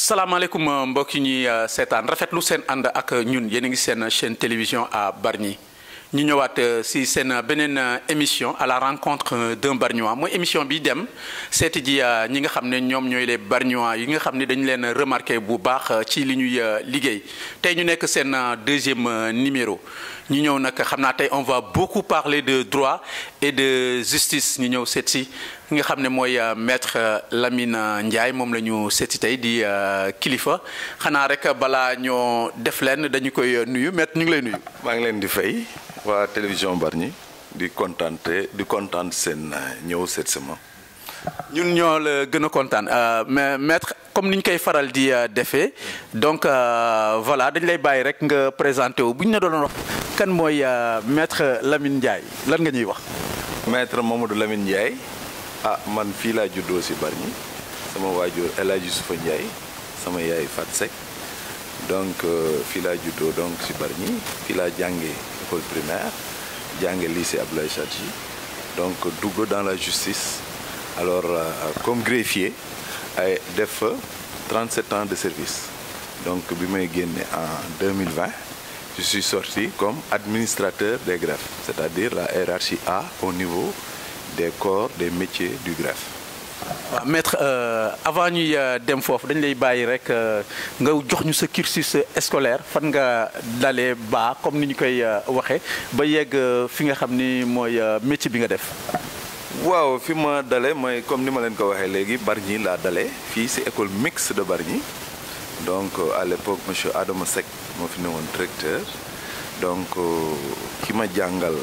salaamaaleykum mbokk yi ñuy seetaan rafetlu seen ànd ak ñun yéen a ngi seen chaîne télévision à Bargny ñu ñëwaat si seen beneen émission à la rencontre d'un Bargnois mooy émission bi dem seeti ji ñi nga xam ne ñoom ñooy les Bargnois yi nga xam ne dañu leen remarqué bu baax ci li ñuy liggéey tey ñu nekk seen deuxième numéro ñu ñëw nag xam naa tey on va beaucoup parler de droit et de justice ñu ñëw seet si nga xam ne mooy maître Lamine Ndiaye moom la ñu seeti tey di kilifa xanaa rek balaa ñoo def leen dañu koy nuyu maître ñu ngi lay nuyu. maa ngi leen di fay waa télévision Bargny di kontaan seen ñëw seet sama. ñun ñoo la gën a kontaan mais maître comme ni ñu koy faral di defee donc voilà dañ lay bàyyi rek nga présenté wu bu ñu la doon wax kan mooy maître Lamine Ndiaye lan nga ñuy wax. maître Mamadou Lamine Ndiaye man fii laa juddoo si Bargny sama waajur El Hadj Youssoufa Ndiaye sama yaay Fat Seck donc fii laa juddoo donc si Bargny fii laa jàngee école primaire jàngee lycée Abdoulaye Sadji donc dugg dans la justice alors comme greffier ay def 37 ans de service donc bi may génne en 2020 je suis sorti comme administrateur des greffes c'est-à-dire la hiérarchie A au niveau des corps des métiers du greffe. waaw maître avant ñuy dem foofu dañ lay bàyyi rek nga jox ñu sa cursus scolaire fan nga dalee ba comme ni ñu koy waxee ba yegg fi nga xam ni mooy métier bi nga def. waaw fi ma dalee mooy comme ni ma leen ko waxee léegi Bargny laa dalee fii ci école mixte de Bargny donc à l'époque monsieur Adama Seck moo fi newoon directeur donc ki ma jàngal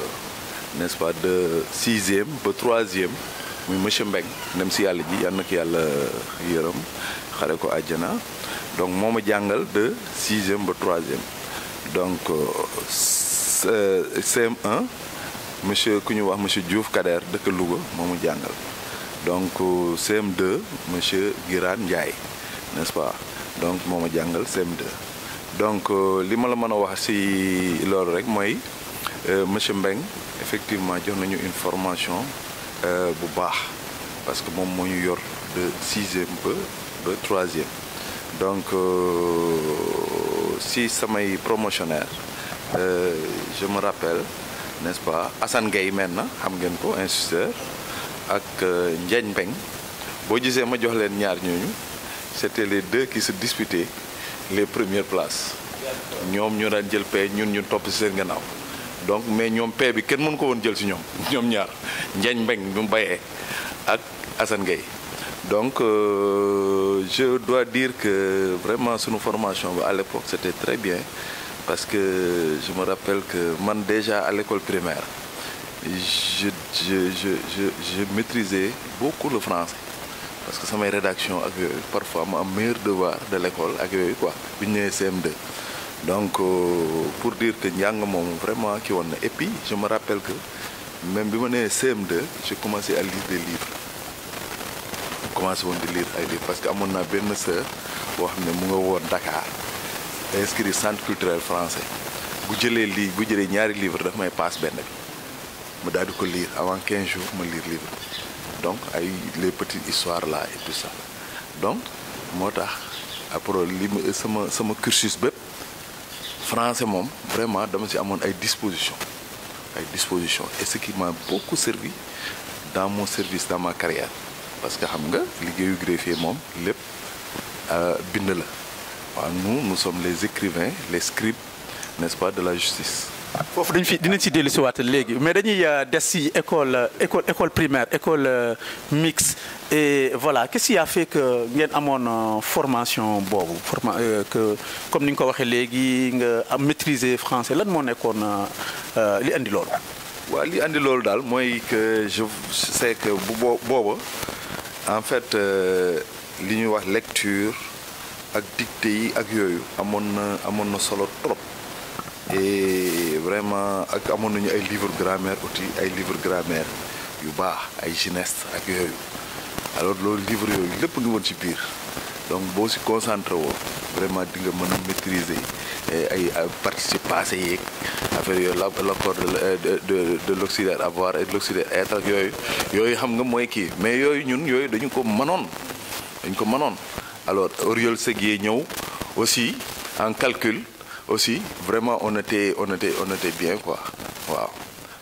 n'est-ce pas de 6e ba 3e muy monsieur Mbeng dem ci yàlla ji yal na ko yàlla yërëm xare ko àjjana donc moo ma jàngal de 6e ba 3e donc CM1 monsieur ku ñu wax monsieur Diouf Kader dëkk Louga moo mu jàngal donc CM2 monsieur Girane Ndiaye n'est-ce pas donc moo ma jàngal CM2 donc li ma la mën a wax ci loolu rek mooy monsieur Mbeng effectivement jox nañu une formation bu baax parce que moom moo ñu yor de 6e ba 3e donc si samay promotionnaire je me rappelle n'est-ce pas Assane Gueye maintenant xam ngeen ko instituteur ak Ndiagne Mbeng boo gisee ma jox leen ñaar ñooñu c'était les deux qui se disputaient les premières places ñoom ñoo daan jël paie ñun ñu topp ci seen gannaaw donc mais ñoom paie bi kenn mënu ko woon jël ci ñoom ñaar Ndiagne Mbeng bi mu bayee ak Assane Gueye donc je dois dire que vraiment sunu formation bi à l'époque c'était très bien parce que je me rappelle que man déjà à l'école primaire je maîtrisais beaucoup le français parce que samay rédaction ak yooyu parfois ma am meilleur devoir de l'école ak yooyu quoi bi ñu nee CM2 donc pour dire que njàng moom vraiment ki woon na et puis je me rappelle que même bi ma nee CM2 j'ai commencé à lire des livres commencé woon di lire ay livres parce que amoon naa benn sœur boo xam ne mu nga woon Dakar inscrit centre culturel français bu jëlee ñaari livre daf may passe benn bi ma daal di ko lire avant 15 jours ma lire livre donc ay les petites histoires là et tout ça donc moo tax après li sama cursus bépp français moom vraiment dama ci amoon ay dispositions et ce qui m'a beaucoup servi dans mon service dans ma carrière parce que xam nga liggéeyu greffier moom lépp bind la waaw nous sommes les écrivains les scribes n'est-ce pas de la justice. foofu dinañ ci dellu si waat léegi mais dañuy des ci école primaire école mixte et voilà qu'est-ce qui a fait que ngeen amoon formation boobu que comme ni nga ko waxee léegi nga maîtriser français lan moo nekkoon li andi loolu. waaw li andi loolu daal mooy que je sais que booba en fait li ñuy wax lecture ak dictée yi ak yooyu amoon na solo trop et vraiment ak amoon nañu ay livres grammaire aussi ay livres grammaire yu baax ay Gineste ak yooyu alors loolu livres yooyu lépp ngi woon ci biir donc boo ci concentré woo vraiment di nga mën a maîtriser ay participe passé yeeg affaire yooyu l'accord de l'auxiliaire avoir et de l'auxiliaire être ak yooyu xam nga mooy kii mais yooyu ñun yooyu dañu ko mënoon alors Oriol Séguier ñëw aussi en calcul aussi vraiment on était bien quoi waaw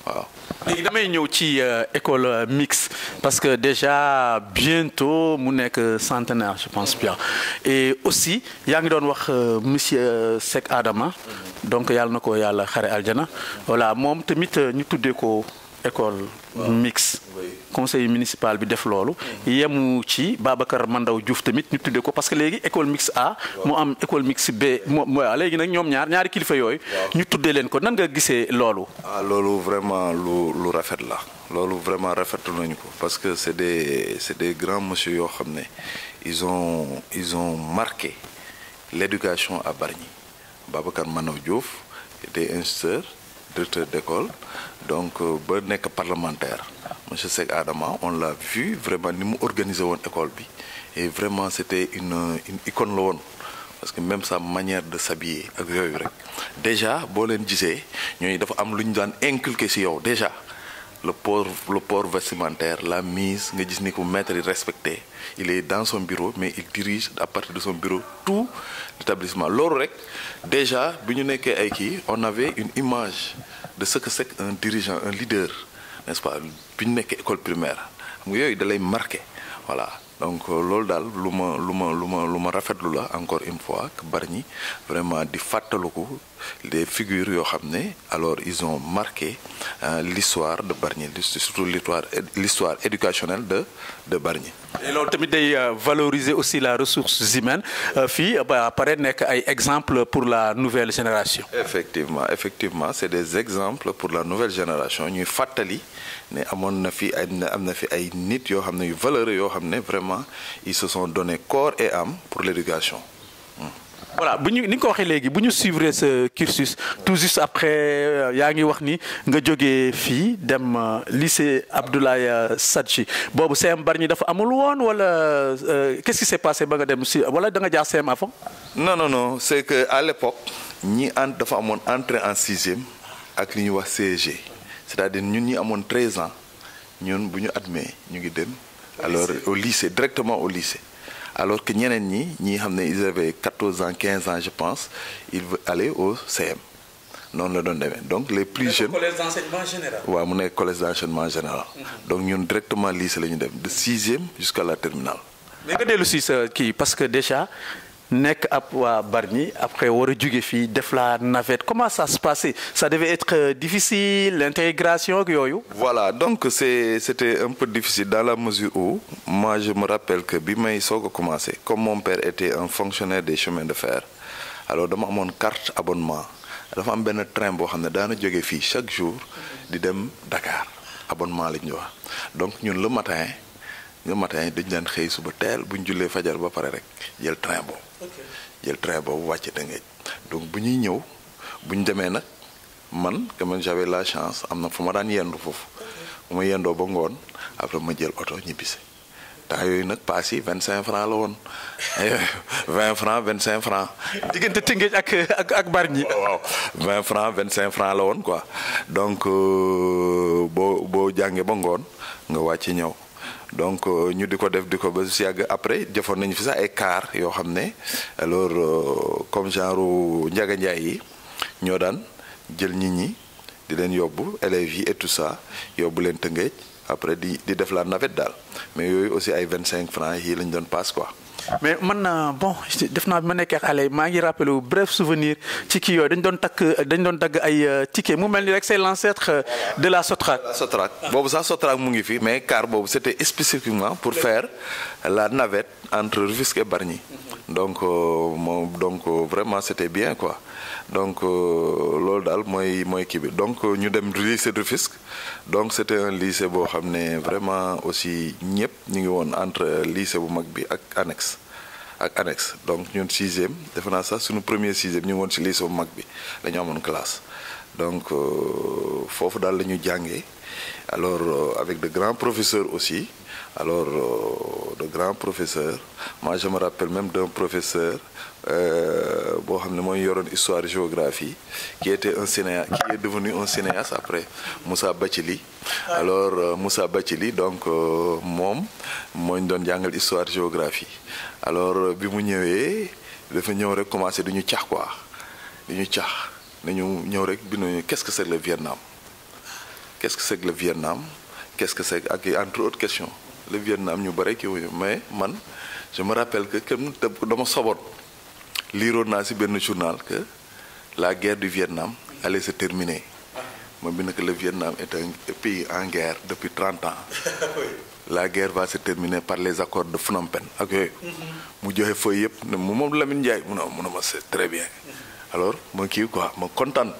waaw. léegi damay ñëw ci école mixte parce que déjà bientôt mu nekk centenaire je pense bien et aussi yaa ngi doon wax monsieur Seck Adama donc yàlla na ko yàlla xare aljana voilà moom tamit ñu tuddee ko école mixte conseil municipal bi def loolu yemu ci Babacar Mandaw Diouf tamit ñu tuddee ko parce que léegi école mixte A mu am école mixte B waaw léegi nag ñoom ñaari kilifa yooyu ñu tuddee leen ko nan nga gisee loolu. loolu vraiment lu rafet la loolu vraiment rafetlu nañu ko parce que c'est des grands monsieur yoo xam ne ils ont marqué l'éducation à Bargny. Babacar Mandaw Diouf était instituteur directeur d'école donc ba nekk parlementaire monsieur Seck Adama on l'a vu vraiment ni mu organiser woon école bi et vraiment c'était une icône la woon parce que même sa manière de s'habiller ak yooyu rek déjà boo leen gisee ñooñu dafa am lu ñu daan inculquer ci yow déjà le port vestimentaire la mise nga gis ni ko maître yi respecté il est dans son bureau mais il dirige à partir de son bureau tout l'établissement loolu rek déjà bi ñu nekkee ay kii on avait une image de ce que c'est un dirigeant un leader n'est-ce pas bi ñu nekkee école primaire xam nga yooyu da lay marqué voilà donc loolu daal lu ma rafetlu la encore une fois que Bargny vraiment di fàttaliku des figures yoo xam ne alors ils ont marqué l'histoire de Bargny surtout l'histoire éducationnelle de Bargny. et loolu tamit day valoriser aussi la ressource humaine fii ba pare nekk ay exemples pour la nouvelle génération. effectivement c'est des exemples pour la nouvelle génération ñuy fàttali ne am na fi ay nit yoo xam ne yu valeureux yoo xam ne vraiment ils se sont donné corps et âme pour l'éducation. voilà ni nga ko waxee léegi bu ñu suivre ce cursus tout juste après yaa ngi wax ni nga jógee fii dem lycée Abdoulaye Sadji boobu CM Bargny dafa amul woon wala qu'est-ce qui s'est passé ba nga dem si wala da nga jaar CM avant. non c'est que à l'époque dafa amoon entrée en sixième ak li ñuy wax CEG c'est-à-dire ñun ñi amoon 13 ans ñun bu ñu admis ñu ngi dem alors au lycée directement au lycée. alors que ñeneen ñi xam ne ils avaient 14 ans 15 ans je pense ils allaient au CM noonu la doon demee donc les plus jeunes. collège d'enseignement général. waaw mu nekk collège d'enseignement général. donc ñun directement lycée la ñu dem de sixième jusqu'à la terminale. mais nga dellu si sa kii parce que déjà nekk ab waa Bargny après war a jóge fii def la navette comment ça se passait ça devait être difficile l'intégration ak yooyu. voilà donc c'était un peu difficile dans la mesure où moi je me rappelle que bi may soog a commencé comme mon père était un fonctionnaire des chemins de fer alors dama amoon carte abonnement dafa am benn train boo xam ne daana jóge fii chaque jour di dem Dakar abonnement la ñu wax donc ñun le matin dañu daan xëy suba teel bu ñu jullee fajar ba pare rek jël train boobu wàcc Tëngéej donc bu ñuy ñëw bu ñu demee nag man quand même j'avais la chance am na fu ma daan yendu foofu bu ma yendoo ba ngoon après ma jël oto ñibbisi temps yooyu nag paas yi 25 francs la woon 20 francs 25 francs. diggante Tëngéej ak Bargny. waaw 20 francs 25 francs la woon quoi donc boo jàngee ba ngoon nga wàcc ñëw. donc ñu di ko ba si yàgg après jëfoon nañu fi sax ay car yoo xam ne alors comme genre Njaga Njaay yi ñoo daan jël nit ñi di leen yóbbu élèves yi et tout ça yóbbu leen Tëngéej après di def la navette daal mais yooyu aussi ay 25 francs yi lañ doon passe quoi. mais man bon def naa bi ma nekkee xale maa ngi rappelé wu bref souvenir ci kii yooyu dañ doon dagg ay ticket mu mel ni rek c'est l'ancêtre de la Sotrac. Boobu sax Sotrac mu ngi fi mais car boobu c'était spécifiquement pour faire la navette entre Rufisque et Bargny. donc vraiment c'était bien quoi donc loolu daal mooy kii bi donc ñu dem lycée de Rufisque donc c'était un lycée boo xam ne vraiment aussi ñëpp ñu ngi woon entre lycée bu mag bi ak annexe donc ñun sixième defe naa sax suñu premier sixième ñu ngi woon ci lycée bu mag bi la ñu amoon classe donc foofu daal la ñu jàngee alors avec de grands professeurs aussi alors de grands professeurs moi je me rappelle même d'un professeur boo xam ne mooy yoroon histoire géographie qui était un cinéaste qui est devenu un cinéaste après Moussa Bathily. Alors Moussa Bathily donc moom moo ñu doon jàngal histoire géographie alors bi mu ñëwee dafa ñëw rek commencé du ñu cax quoi du ñu cax nañu ñëw rek bi nu qu'est-ce que c'est que le Vietnam qu'est-ce que c'est que le Vietnam qu'est-ce que c'est ak entre autres questions le Vietnam ñu bare kii wuñu mais man je me rappelle que kenn dama soboon liiroon naa ci benn journal que la guerre du Vietnam allait se terminer ma bind que le Vietnam est un pays en guerre depuis 30 ans la guerre va se terminer par les accords de Phnom Penh ak yooyu mu joxe feuille yëpp ne moom Lamine Ndiaye mu ne ma c'est très bien alors ma kii quoi ma kontaan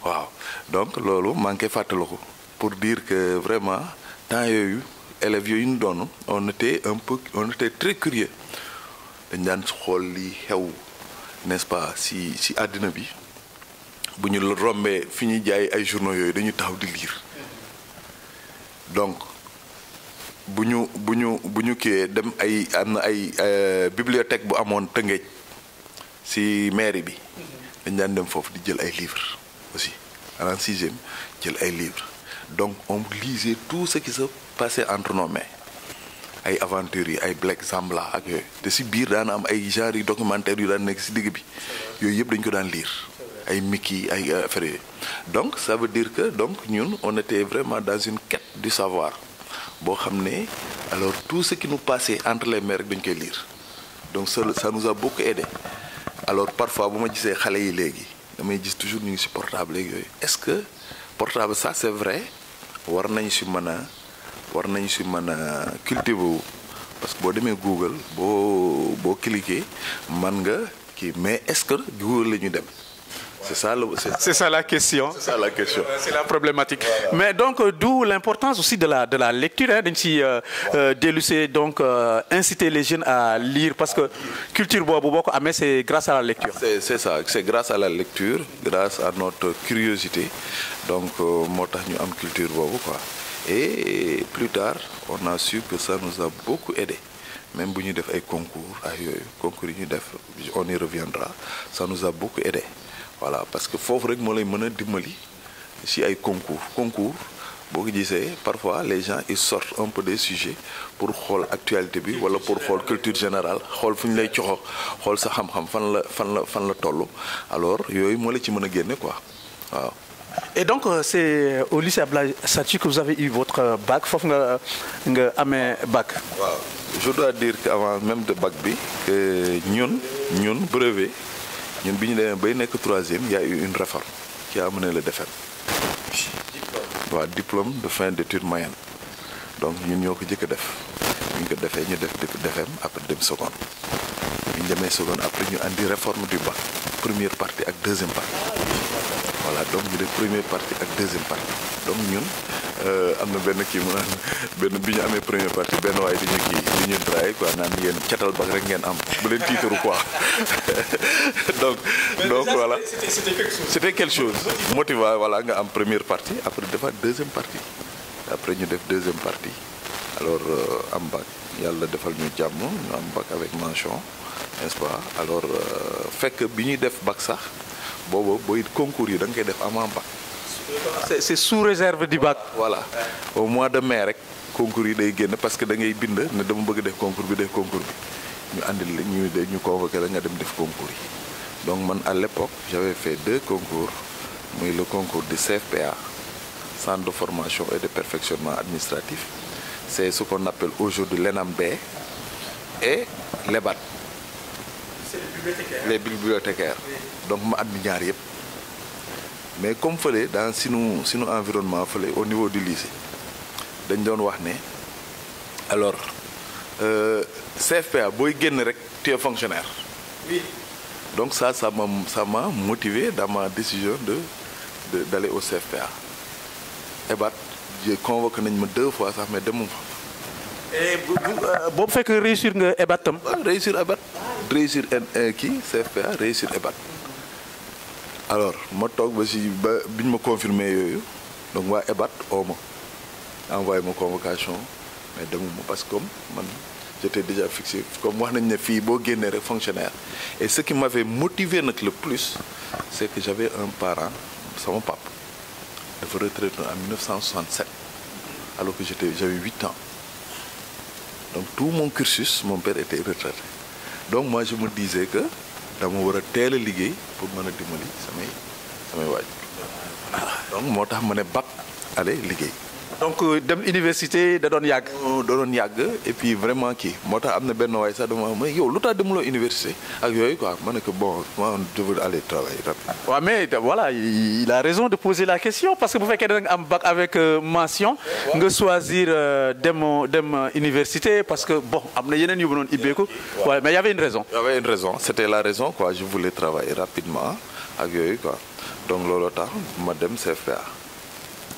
waaw donc loolu maa ngi koy fàttaliku pour dire que vraiment temps yooyu élèves yooyu ñu doon on était très curieux dañ daan xool li xew n'est-ce pas si àddina bi bu ñu rombee fi ñuy jaay ay journaux yooyu dañu taxaw di lire donc bu ñu kiiyee dem ay am na ay bibliothèque bu amoon Tëngéej si mairie bi dañ daan dem foofu di jël ay livres aussi en sixième jël ay livres donc on lisait tout ce qui se passait entre nos mains ay aventures yi ay Black Zambla ak yooyu te si biir daana am ay genre yu documentaire yu daan nekk si digg bi yooyu yëpp dañ ko daan lire ay Mickey ay affaires yooyu donc ça veut dire que donc ñun on était vraiment dans une quête du savoir boo xam ne alors tout ce qui nous passait entre les mains rek dañ koy lire donc ça nous a beaucoup aidé alors parfois bu ma gisee xale yi léegi damay gis toujours ñu ngi si portable léegi yooyu est-ce que portable ça c'est vrai war nañ si mën a cultiver wu parce que boo demee Google boo cliquer man nga kii mais est-ce que Google la ñu dem c'est ça la question. C'est la problématique. Voilà. Mais donc d'où l'importance aussi de la lecture dañ ci délucer donc inciter les jeunes à lire parce que culture boobu boo ko amee c'est grâce à la lecture. C'est ça, c'est grâce à la lecture, grâce à notre curiosité donc moo tax ñu am culture boobu quoi. Et plus tard on a su que ça nous a beaucoup aidé même bu ñu def ay concours ay yooyu concours yi ñu def on y reviendra ça nous a beaucoup aidé. Voilà parce que foofu rek moo lay mën a dimbali ci ay concours boo ko gisee parfois les gens ils sortent un peu des sujets pour xool actualité bi wala pour xool culture générale xool fu ñu lay coxo xool sa xam-xam fan la toll alors yooyu moo la ci mën a génne quoi waaw. Et donc c'est au lycée Abdoulaye Sadji que vous avez eu votre bac foofu nga amee bac. waaw je dois dire qu'avant même de bac bi que ñun brevet. ñun bi ñu demee bay nekk troisième y a eu une réforme qui a amené le DFM. waaw diplôme de fin d'études moyennes donc ñun ñoo ko jëkk a def ñu ko defee ñu def DFM après dem seconde bi ñu demee seconde après ñu andi réforme du bac première partie ak deuxième partie voilà donc ñu def première partie ak deuxième partie donc ñun am na benn kii mu naan benn bi ñu amee première partie benn waaye di ñu draay quoi naan yéen catal bac rek ngeen am bu leen tiitaru quoi donc voilà c'était quelque chose motivant voilà nga am première partie après defaat deuxième partie après ñu def deuxième partie alors am bac yàlla defal ñu jàmm ñu am bac avec mention n'est-ce pas alors fekk bi ñuy def bac sax boobu booy concours yi da nga koy def avant bac. C'est sous réserve du bac. Voilà au mois de mai rek concours yi day génn parce que da ngay bind ne dama bëgg def concours bi ñu andil la ñu convoqué la nga dem def concours yi donc man à l'époque j'avais fait 2 concours muy le concours du CFPA centre de formation et de perfectionnement administratif c'est ce qu'on appelle aujourd'hui l'ENAM-B et l'EBAT. Les bibliothécaires. Oui. Donc ma admis ñaar yëpp mais comme fële dans sunu environnement fële au niveau du lycée dañ doon wax ne alors CFPA booy génn rek tu es fonctionnaire. Oui. Donc ça m'a motivé dans ma décision d'aller au CFPA. EBAT j'ai convoqué nañ ma 2 fois sax mais demuma fa. Et boobu fekk réussir nga EBAT tam. réussir EBAT réussir kii CFPA réussir EBAT alors ma toog ba biñ ma confirmé yooyu donc waa EBAT oo ma envoyé ma convocation mais demuma parce que comme man j'étais déjà fixé comme wax nañ ne fii boo génnee rek fonctionnaire et ce qui m'avait motivé nag le plus c'est que j'avais un parent sama papa dafa retraité en 1967 alors que j'avais 8 ans donc tout mon cursus mon père était retraité donc moi je me disais que dama war a teel a liggéey pour mën a dimbali samay waaj donc moo tax ma ne bac allez liggéey. donc dem université da doon yàgg. da doon yàgg et puis vraiment kii moo tax am na benn waay sax dama ma yow lu tax demuloo université ak yooyu quoi ma ne que bon moi je veux aller travailler rapide. waaw mais voilà il a raison de poser la question parce que bu fekkee da nga am bac avec mention. nga choisir dem université parce que bon am na yeneen yu mënoon ibbeeku. waaw mais y avait une raison. y avait une raison c'était la raison quoi je voulais travailler rapidement ak yooyu quoi donc looloo tax ma dem CFPA.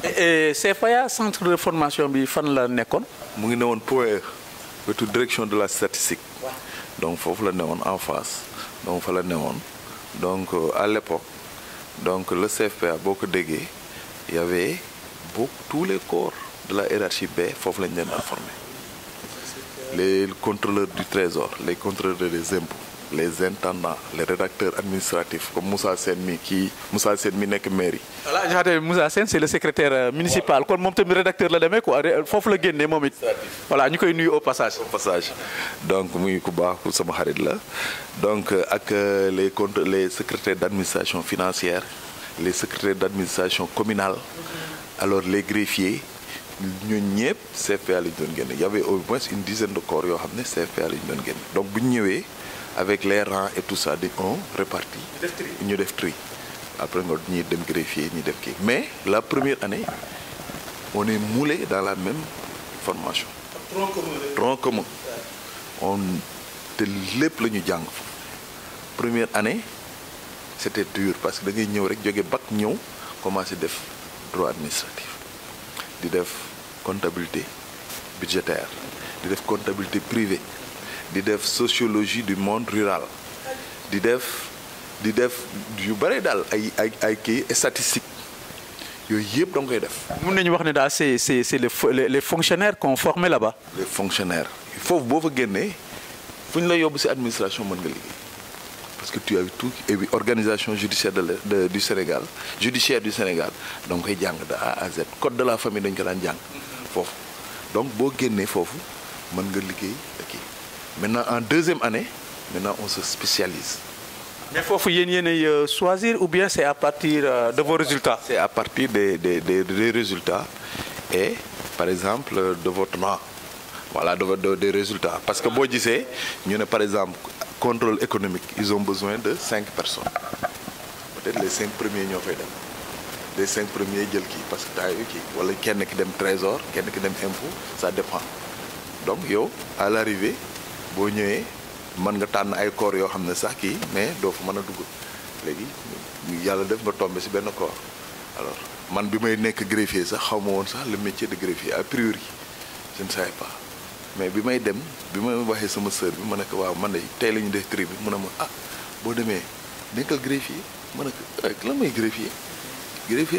et CFA centre de formation bi fan la nekkoon. mu ngi newoon Point E wetu direction de la statistique. donc foofu la newoon en face donc fa la newoon donc à l'époque donc le CFPA boo ko déggee y avait tous les corps de la hiérarchie B foofu lañ leen formé les contrôleurs du trésor les contrôleurs des impôts les intendants les rédacteurs administratifs comme Moussa Sène mi nekk mairie. voilà jaxate Moussa Sène c'est le secrétaire municipal kon moom tamit rédacteur la demee quoi foofu la génnee moom it. voilà ñu koy nuyu au passage. donc muy ku baax ku sama xarit la donc ak les secrétaires d'administration financière les secrétaires d'administration communale alors les greffiers ñun ñëpp CFPA la ñu doon génne y avait au moins une dizaine de corps yoo xam ne CFPA la ñu doon génne donc bu ñu ñëwee. avec les rangs et tout ça on répartit ñu def tri après nga ñuy dem greffier ñi def kii mais la première année on est moulé dans la même formation tronc commun on te lépp la ñu jàng première année c'était dur parce que da ngay ñëw rek jóge bac ñëw commencer def droit administratif di def comptabilité budgétaire di def comptabilité privée di def sociologie du monde rural di def yu bëri daal ay kii statistique yooyu yëpp da nga koy def. mën nañu wax ne daal c'est les fonctionnaires qu'on formait là-bas. les fonctionnaires foofu boo fa génnee fu ñu la yóbbu ci administration mën nga liggéey parce que tu as tout et puis organisation judiciaire du Sénégal judiciaire du Sénégal da nga koy jàng de A à Z code de la famille dañ ko daan jàng foofu donc boo génnee foofu mën nga liggéey ak maintenant en deuxième année on se spécialise. mais foofu yéenay choisir ou bien c'est à partir de vos résultats. c'est à partir des résultats et par exemple de votre nom voilà des résultats parce que boo gisee ñu ne par exemple contrôle économique ils ont besoin de 5 personnes peut-être les 5 premiers ñoo fay dem les 5 premiers jël kii parce que taa yu kii wala kenn ki dem trésor kenn ki dem impôt ça dépend donc yow à l'arrivée boo ñëwee mën nga tànn ay corps yoo xam ne sax kii mais doo fa mën a dugg léegi yàlla def nga tombé ci benn corps alors man bi may nekk greffier sax xaw ma woon sax le métier de greffier a priori je ne savais pas mais bi may dem bi may waxee sama sœur bi ma ne ko waaw man de tey la ñu def tri bi mu ne ma boo demee nekkal greffier ma ne ko la may greffier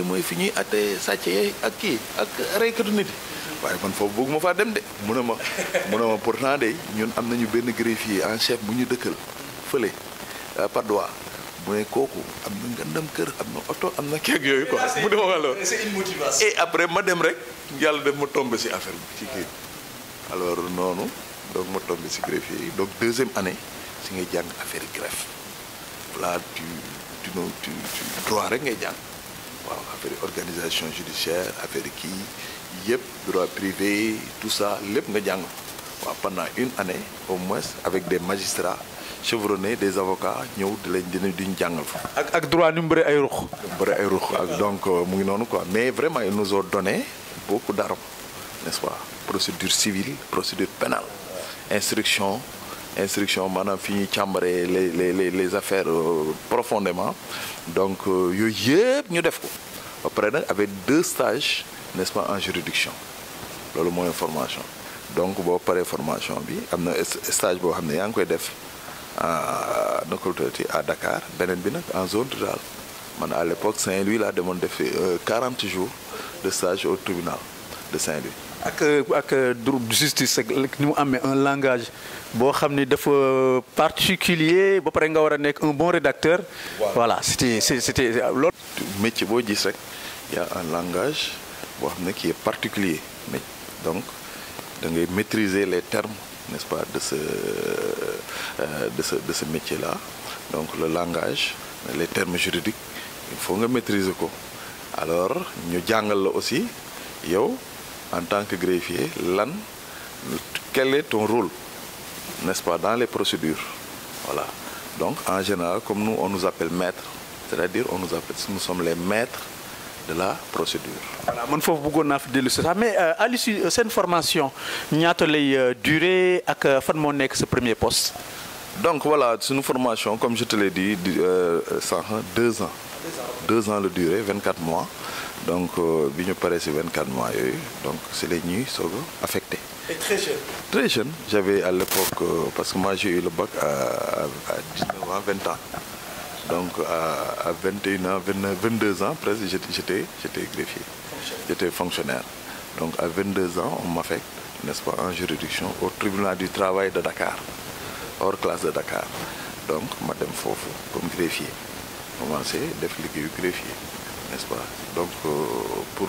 mooy fi ñuy atte sàcc yee ak kii ak reykatu nit waaye man foofu bëgguma faa dem de mu ne ma pourtant de ñun am nañu benn greffier en chef bu ñu dëkkal fële Padois mu ne kooku am na ngandam kër am na oto am na keeg yooyu quoi mu ne ma alors c'est une motivation. et après ma dem rek yàlla def ma tombé ci affaire bi ci kii alors noonu donc ma tombé ci greffier yi donc deuxième année ci ngay jàng affaire greffe voilà tu droit rek ngay jàng waaw affaire organisation judiciaire affaire kii yëpp droit privé tout ça lépp nga jàng waaw pendant une année au moins avec des magistrats chevronnés des avocats ñëw di ñu jàngal fa. ak droit ni mu bëri ay ruux. ak donc mu ngi noonu quoi mais vraiment ils nous ont donné beaucoup d'armes n'est-ce pas procédure civile procédure pénale instruction maanaam fi ñuy càmbaree les affaires profondément donc yooyu yëpp ñu def ko après nag avec 2 stages n'est-ce pas en juridiction loolu mooy formation donc boo paree formation bi am na stage boo xam ne yaa ngi koy def à Dakar beneen bi nag en zone rurale man à l'époque Saint-Louis laa demoon def 40 jours de stage au tribunal de Saint-Louis. ak justice ak ni mu amee un langage boo xam ni dafa particulier ba pare nga war a nekk un bon rédacteur. Voilà c'était loolu. métier boo gis rek y a un langage boo xam ne qui est particulier mais donc da ngay maîtriser les termes, n'est-ce pas, de ce métier-là. Donc le langage, les termes juridiques, il faut nga maîtriser ko. Alors ñu jàngal la aussi yow en tant que greffier quel est ton rôle, n'est-ce pas, dans les procédures. Voilà. Donc en général, comme nous on nous appelle maître, c'est-à-dire nous sommes les maîtres de la procédure. Voilà, man foofu bëggoon naa fi dellu si sax mais à l'issue seen formation ñaata lay durer ak fan moo nekk sa premier poste. Donc voilà, c'est une formation, comme je te l'ai dit, 2 ans. 2 ans de durée, 24 mois. Donc, bi ñu paree ci 24 mois yooyu, donc c'est les ñuy soog a affecté. Et très jeune. Très jeune. J'avais à l'époque, parce que moi j'ai eu le bac à 19 ans, 20 ans. Donc à 21 ans, 22 ans, presque, j'étais greffier. J'étais fonctionnaire. Donc à 22 ans, on m'affecte, n'est-ce pas, en juridiction au tribunal du travail de Dakar, hors classe de Dakar. Donc ma dem foofu comme greffier. Commencé def liggéeyu greffier, n'est-ce pas. Donc pour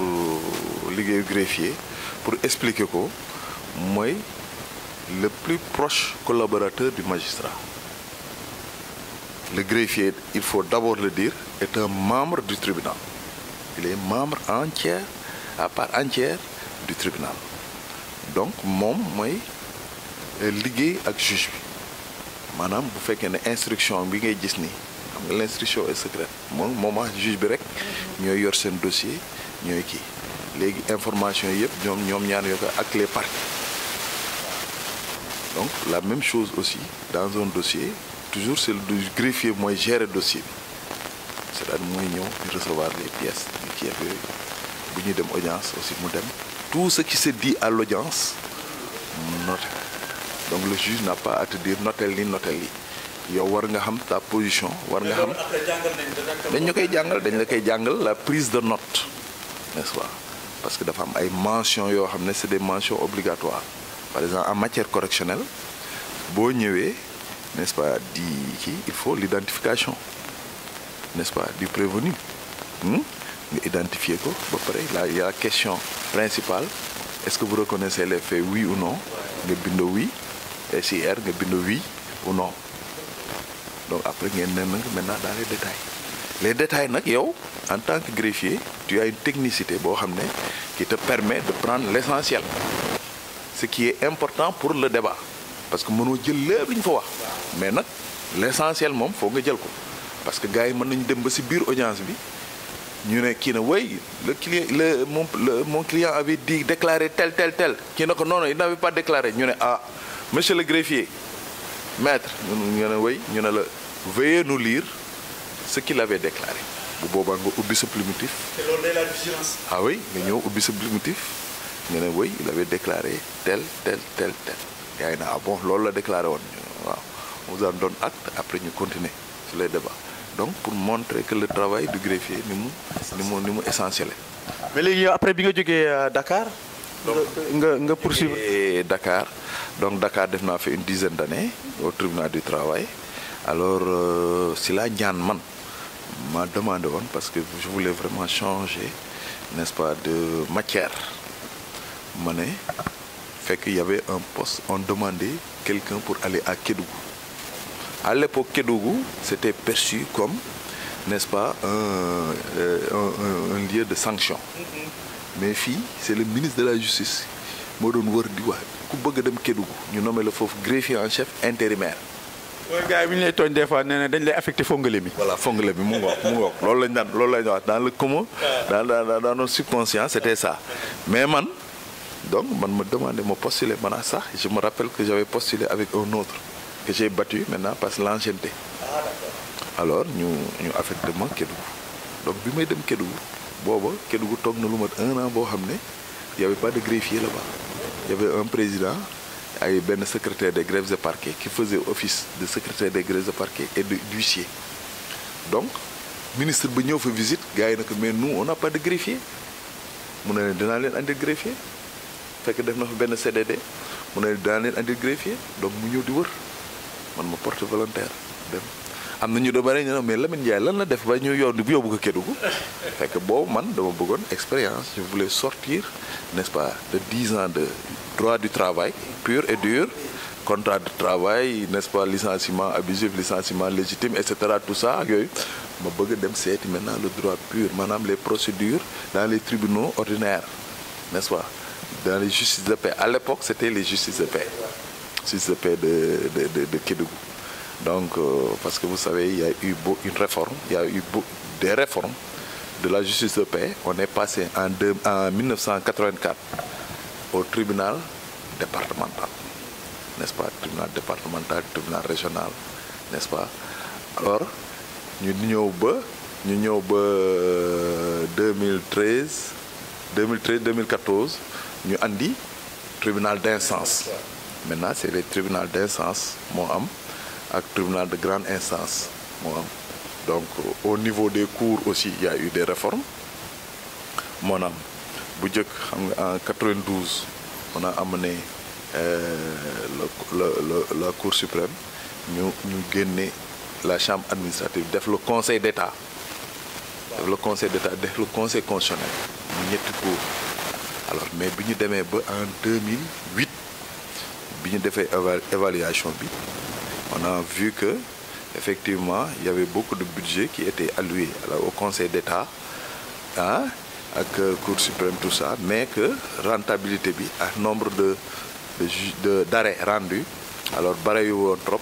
liggéeyu greffier, pour expliquer ko, mooy le plus proche collaborateur du magistrat. Le greffier, il faut d'abord le dire, est un membre du tribunal. Il est membre entier, à part entière du tribunal. Donc moom mooy liggéey ak juge bi maanaam bu fekkee ne instruction bi ngay gis nii xam nga l'instruction est secrète moom wax juge bi rek ñooy yor seen dossier ñooy kii léegi information yëpp ñoom ñaar yoo ko ak les parties. Donc la même chose aussi dans un dossier toujours c'est le greffier mooy gérer dossier bi c'est-à-dire mooy ñëw di recevoir les pièces di kii ak yooyu bu ñuy dem audience aussi mu dem tout ce qui se dit à l'audience noté. Donc le juge n'a pas à te dire notel li yow war nga xam ta position war nga xam dañ la koy jàngal la prise de note, n'est-ce pas, parce que dafa am ay mentions yoo xam ne c'est des mentions obligatoires. Par exemple en matière correctionnelle boo ñëwee, n'est-ce pas, il faut l'identification, n'est-ce pas, du prévenu. Nga identifier ko ba pare là il y a la question principale, est-ce que vous reconnaissez les faits, oui ou non, nga bind oui, SIR nga bind oui ou non. Donc après ngeen ne nag maintenant dans les détails nag yow en tant que greffier tu as une technicité boo xam ne qui te permet de prendre l'essentiel, ce qui est important pour le débat, parce que mënoo jël lépp li ñu fa wax mais nag l'essentiel moom foo nga jël ko parce que gars yi mën nañu dem ba ci biir audience bi ñu ne kii na way mon client avait dit déclaré tel kii na ko non il n'avait pas déclaré ñu ne monsieur le greffier maître ñu ne way ñu ne la veuillez nous lire ce qu'il avait déclaré. Bu boobaa nga ubbi sa plumitif. te loolu day la vigilance. Ah oui nga ñëw ubbi sa plumitif nga ne way il avait déclaré tel. yaa ngi na bon loolu la déclaré woon waaw on vous en donne acte après ñu continuer sur les débats. Donc pour montrer que le travail du greffier ni mu essentiel. Mais léegi yow après bi nga jógee Dakar. nga poursuivre. Dakar donc Dakar def naa fait une dizaine d'années au tribunal du travail. Alors si la ñaan man m'a demandé woon parce que je voulais vraiment changer, n'est-ce pas, de matière. Ma ne fekk y avait un poste, on demandait quelqu'un pour aller à Kédougou. À l'époque, Kédougou, c'était perçu comme, n'est-ce pas, un lieu de sanction. Mais fii, c'est le ministre de la Justice moo doon wër di wax ku bëgg a dem Kédougou ñu nommé la foofu greffier en chef intérimaire. waaw gars yi bu ñu lay tooñ des fois nee na dañ lay affecté Fongolémi. Voilà Fongolémi mu ngoog loolu lañ wax dans le commun dans notre subconscient c'était ça. Mais man ma demandé ma postuler man sax je me rappelle que j'avais postulé avec un autre que j'ai battu maintenant parce que l'ancienneté. Alors ñu affecté ma Kédougou. Donc bi may dem Kédougou booba Kédougou toog na lu mat 1 an boo xam ne y avait pas de greffier là-bas. Il y avait un président ay benn secrétaire des greffes et parquets qui faisait office de secrétaire des greffes et parquets et d'huissier. Donc ministre ba ñëw fa visite gars yi nag mais nous on n'a pas de greffier mu ne leen dinaa leen andi greffier fekk def na fa benn CDD mu ne daan leen andil greffier donc mu ñëw di wër man ma porte volontaire dem am na ñu doon bëri ñu ne mais Lamine Ndiaye lan la def ba ñu yóbbu ko Kédougou fekk boobu man dama bëggoon expérience je voulais sortir n'est-ce pas de 10 ans de droit du travail pur et dur contrat de travail n'est-ce pas licenciement abusif licenciement légitime et cetera tout ça ak yooyu ma bëgg a dem seeti maintenant le droit pur maanaam les procédures dans les tribunaux ordinaires n'est-ce pas dans les justices de paix à l'époque c'était les justices de paix justice de paix de Kédougou donc parce que vous savez il y a eu une réforme il y a eu des réformes de la justice de paix on est passé en 1984 au tribunal départemental n'est-ce pas tribunal départemental tribunal régional n'est-ce pas alors ñu ñëw ba 2013 2014 ñu andi tribunal d'instance maintenant c'est les tribunaux d'instance moo am ak tribunal de grande instance moo am donc au niveau des cours aussi il y a eu des réformes moo am bu njëkk xam nga en 92 on a amené la Cour suprême ñu génne la chambre administrative def le conseil d'État def le conseil constitutionnel ñu ñetti cour alors mais bi ñu demee ba en 2008 bi ñu defee évaluation bi on a vu que effectivement il y avait beaucoup de budget qui était alloué au conseil d'État ak Cour suprême tout ça mais que rentabilité bi ak nombre d'arrêts rendus alors bare yu woon trop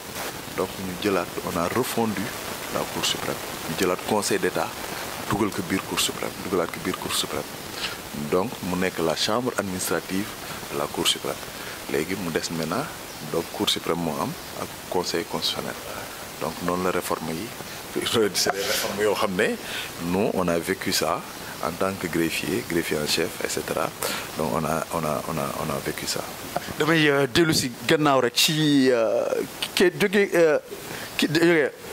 donc ñu jëlaat on a refondu la Cour suprême ñu jëlaat conseil d'État dugal ko biir Cour suprême dugalaat ko biir Cour suprême donc mu nekk la chambre administrative de la Cour suprême léegi mu des maintenant donc Cour suprême moo am ak conseil constitutionnel donc noonu la réforme yi c'est des réformes yoo xam ne nous on a vécu ça en tant que greffier en chef et cetera donc on a vécu ça. damay dellu si gannaaw rek ci jógee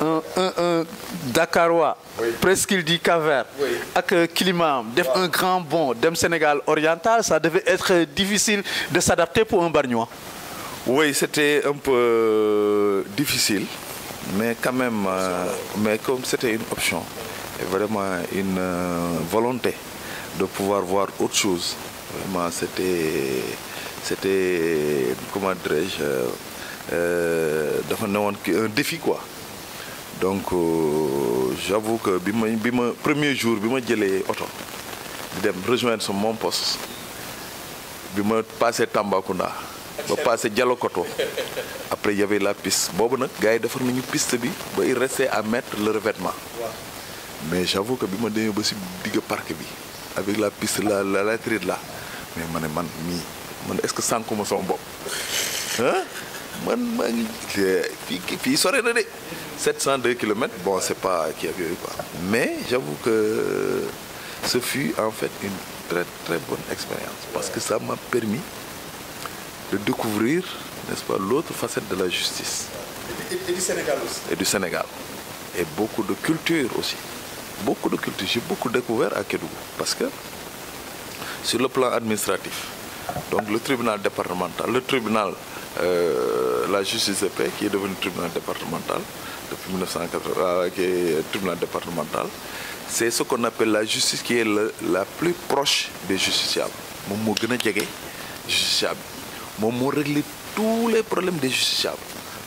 un Dakarois. Oui. Presqu'île du Cap-Vert. Oui. Ak climat def un grand bond dem Sénégal oriental ça devait être difficile de s'adapter pour un Bargnois. Oui, c'était un peu difficile mais quand même mais comme c'était une option. Et vraiment une volonté de pouvoir voir autre chose. Vraiment, c'était comment dirais-je, dafa newoon un défi quoi. Donc j'avoue que bi ma premier jour bi ma jëlee oto di dem rejoindre mon poste bi ma passé Tambacounda ba passé Dialokoto après il y avait la piste boobu nag gars yi defar nañu piste bi ba il restait à mettre le revêtement. Mais j'avoue que bi ma demee ba si digg parc bi avec la piste la latérite là mais man est-ce que sànkuma sama bopp man maa ngi fii sore na de 702 kilomètres bon c'est pas kii ak yooyu quoi mais j'avoue que ce fut en fait une très très bonne expérience parce que ça m'a permis de découvrir n'est-ce pas l'autre facette de la justice et du Sénégal aussi et du Sénégal et beaucoup de culture aussi. Beaucoup de culture, j'ai beaucoup découvert à Kédougou parce que sur le plan administratif, donc le tribunal départemental, la justice de paix qui est devenu tribunal départemental depuis 1980, qui est tribunal départemental, c'est ce qu'on appelle la justice qui est la plus proche des justiciables. Moom moo gën a jege justiciable moom moo régler tous les problèmes des justiciables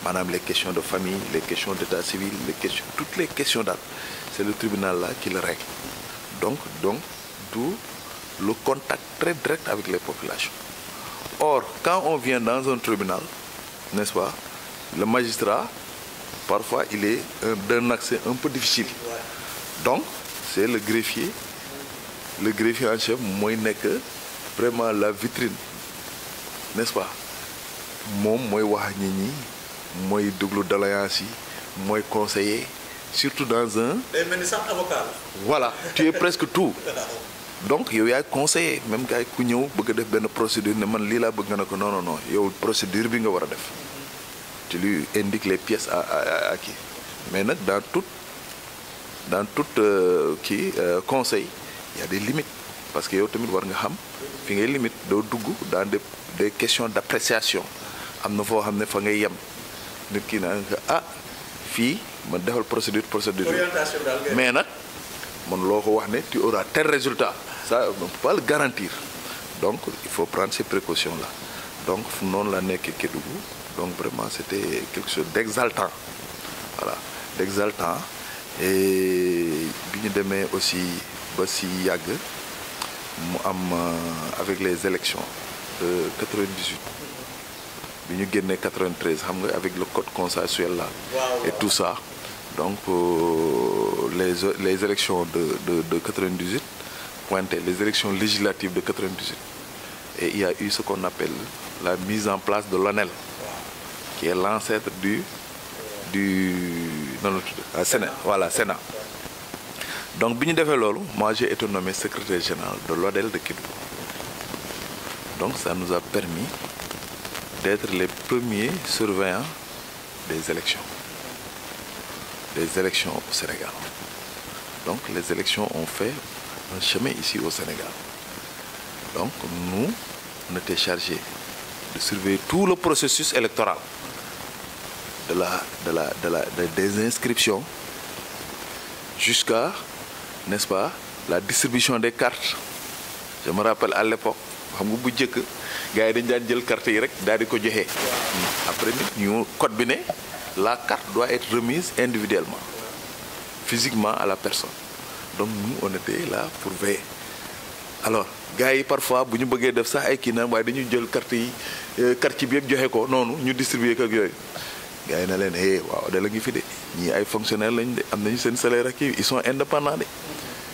maanaam les questions de famille, les questions d'état civil, toutes les questions daal. C'est le tribunal là qui le règle. Donc d'où le contact très direct avec les populations. Or, quand on vient dans un tribunal, n'est-ce pas, le magistrat, parfois, il est d'un accès un peu difficile. Donc, c'est le greffier en chef, moi, il n'est que vraiment la vitrine, n'est-ce pas? Moi, wax nit ñi, moi, déglu doléances yi, moi, conseiller. Surtout dans un. day mel ni sax avocat. Voilà, tu es presque tout. Donc yow yaay conseiller même gars yi ku ñëw bëgg a def benn procédure ne man lii laa bëgg nga ne ko non yow procédure bi nga war a def. Tu lui indiques les pièces à qui. Mais nag dans tout conseil il y a des limites. parce que yow tamit war nga xam fi ngay limite doo dugg dans des questions d'appréciation am na foo xam ne fa ngay yem nit ki naa nga ah fii ma defal procédure mais nag man loo ko wax ne tu auras tel résultat ça on ne peut pas le garantir donc il faut prendre ces précautions là donc noonu la nekk Kédougou donc vraiment c'était quelque chose d'exaltant voilà d'exaltant et bi ñu demee aussi ba si yàgg mu am avec les élections de 98 bi ñu génnee 93 xam nga avec le code consensuel là et tout ça donc les élections de 98 pointaient les élections législatives de 98 et il y a eu ce qu'on appelle la mise en place de l'ONEL qui est l'ancêtre du Sénat voilà Sénat donc bi ñu defee loolu moi j'ai été nommé secrétaire général de l'ODEL de Kédougou donc ça nous a permis d'être les premiers surveillants des élections au Sénégal donc les élections ont fait un chemin ici au Sénégal donc nous on était chargés de surveiller tout le processus électoral des inscriptions jusqu'à n'est-ce pas la distribution des cartes je me rappelle à l'époque xam nga bu njëkk gars yi dañ daan jël carte yi rek daal di ko joxe après nit ñu code bi ne la carte doit être remise individuellement physiquement à la personne donc nous on était là pour veiller alors gars yi parfois bu ñu bëggee def sax ay kii na waaye dañuy jël carte yi quartier bi yëpp joxe ko noonu ñu distribuer ko ak yooyu gars yi na leen waaw da la ngi fi de ñii ay fonctionnaires lañ de am nañu seen salaire ak ils sont indépendants de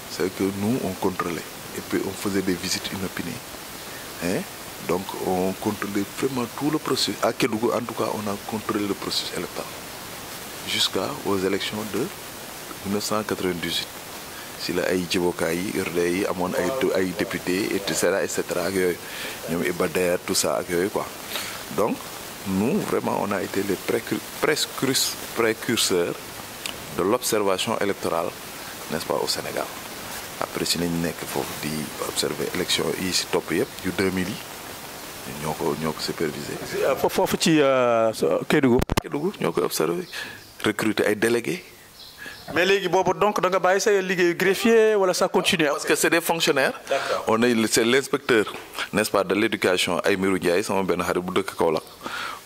c'est que nous on contrôlait et puis on faisait des visites inopinées donc on contrôlait vraiment tout le processus à Kédougou en tout cas on a contrôlé le processus électoral jusqu'aux élections de 1998 si la ay jibokaay yi urde yi amoon ay députés et cetera ak yooyu ñoom Iba Der tout ça ak yooyu quoi donc nous vraiment on a été les précurseurs de l'observation électorale n'est-ce pas au Sénégal après si nañ nekk foofu di observer élection yi si topp yëpp yu 2000 yi ñoo ko superviser. foofu ci Kédougou. ñoo ko observer recruter ay délégués. mais léegi boobu donc da nga bàyyi sa liggéeyu greffier wala ça continue. parce que c'est des fonctionnaires. D'accord. C'est l'inspecteur n'est-ce pas de l'éducation Aymirou Ndiaye sama benn xarit bu dëkk Kaolack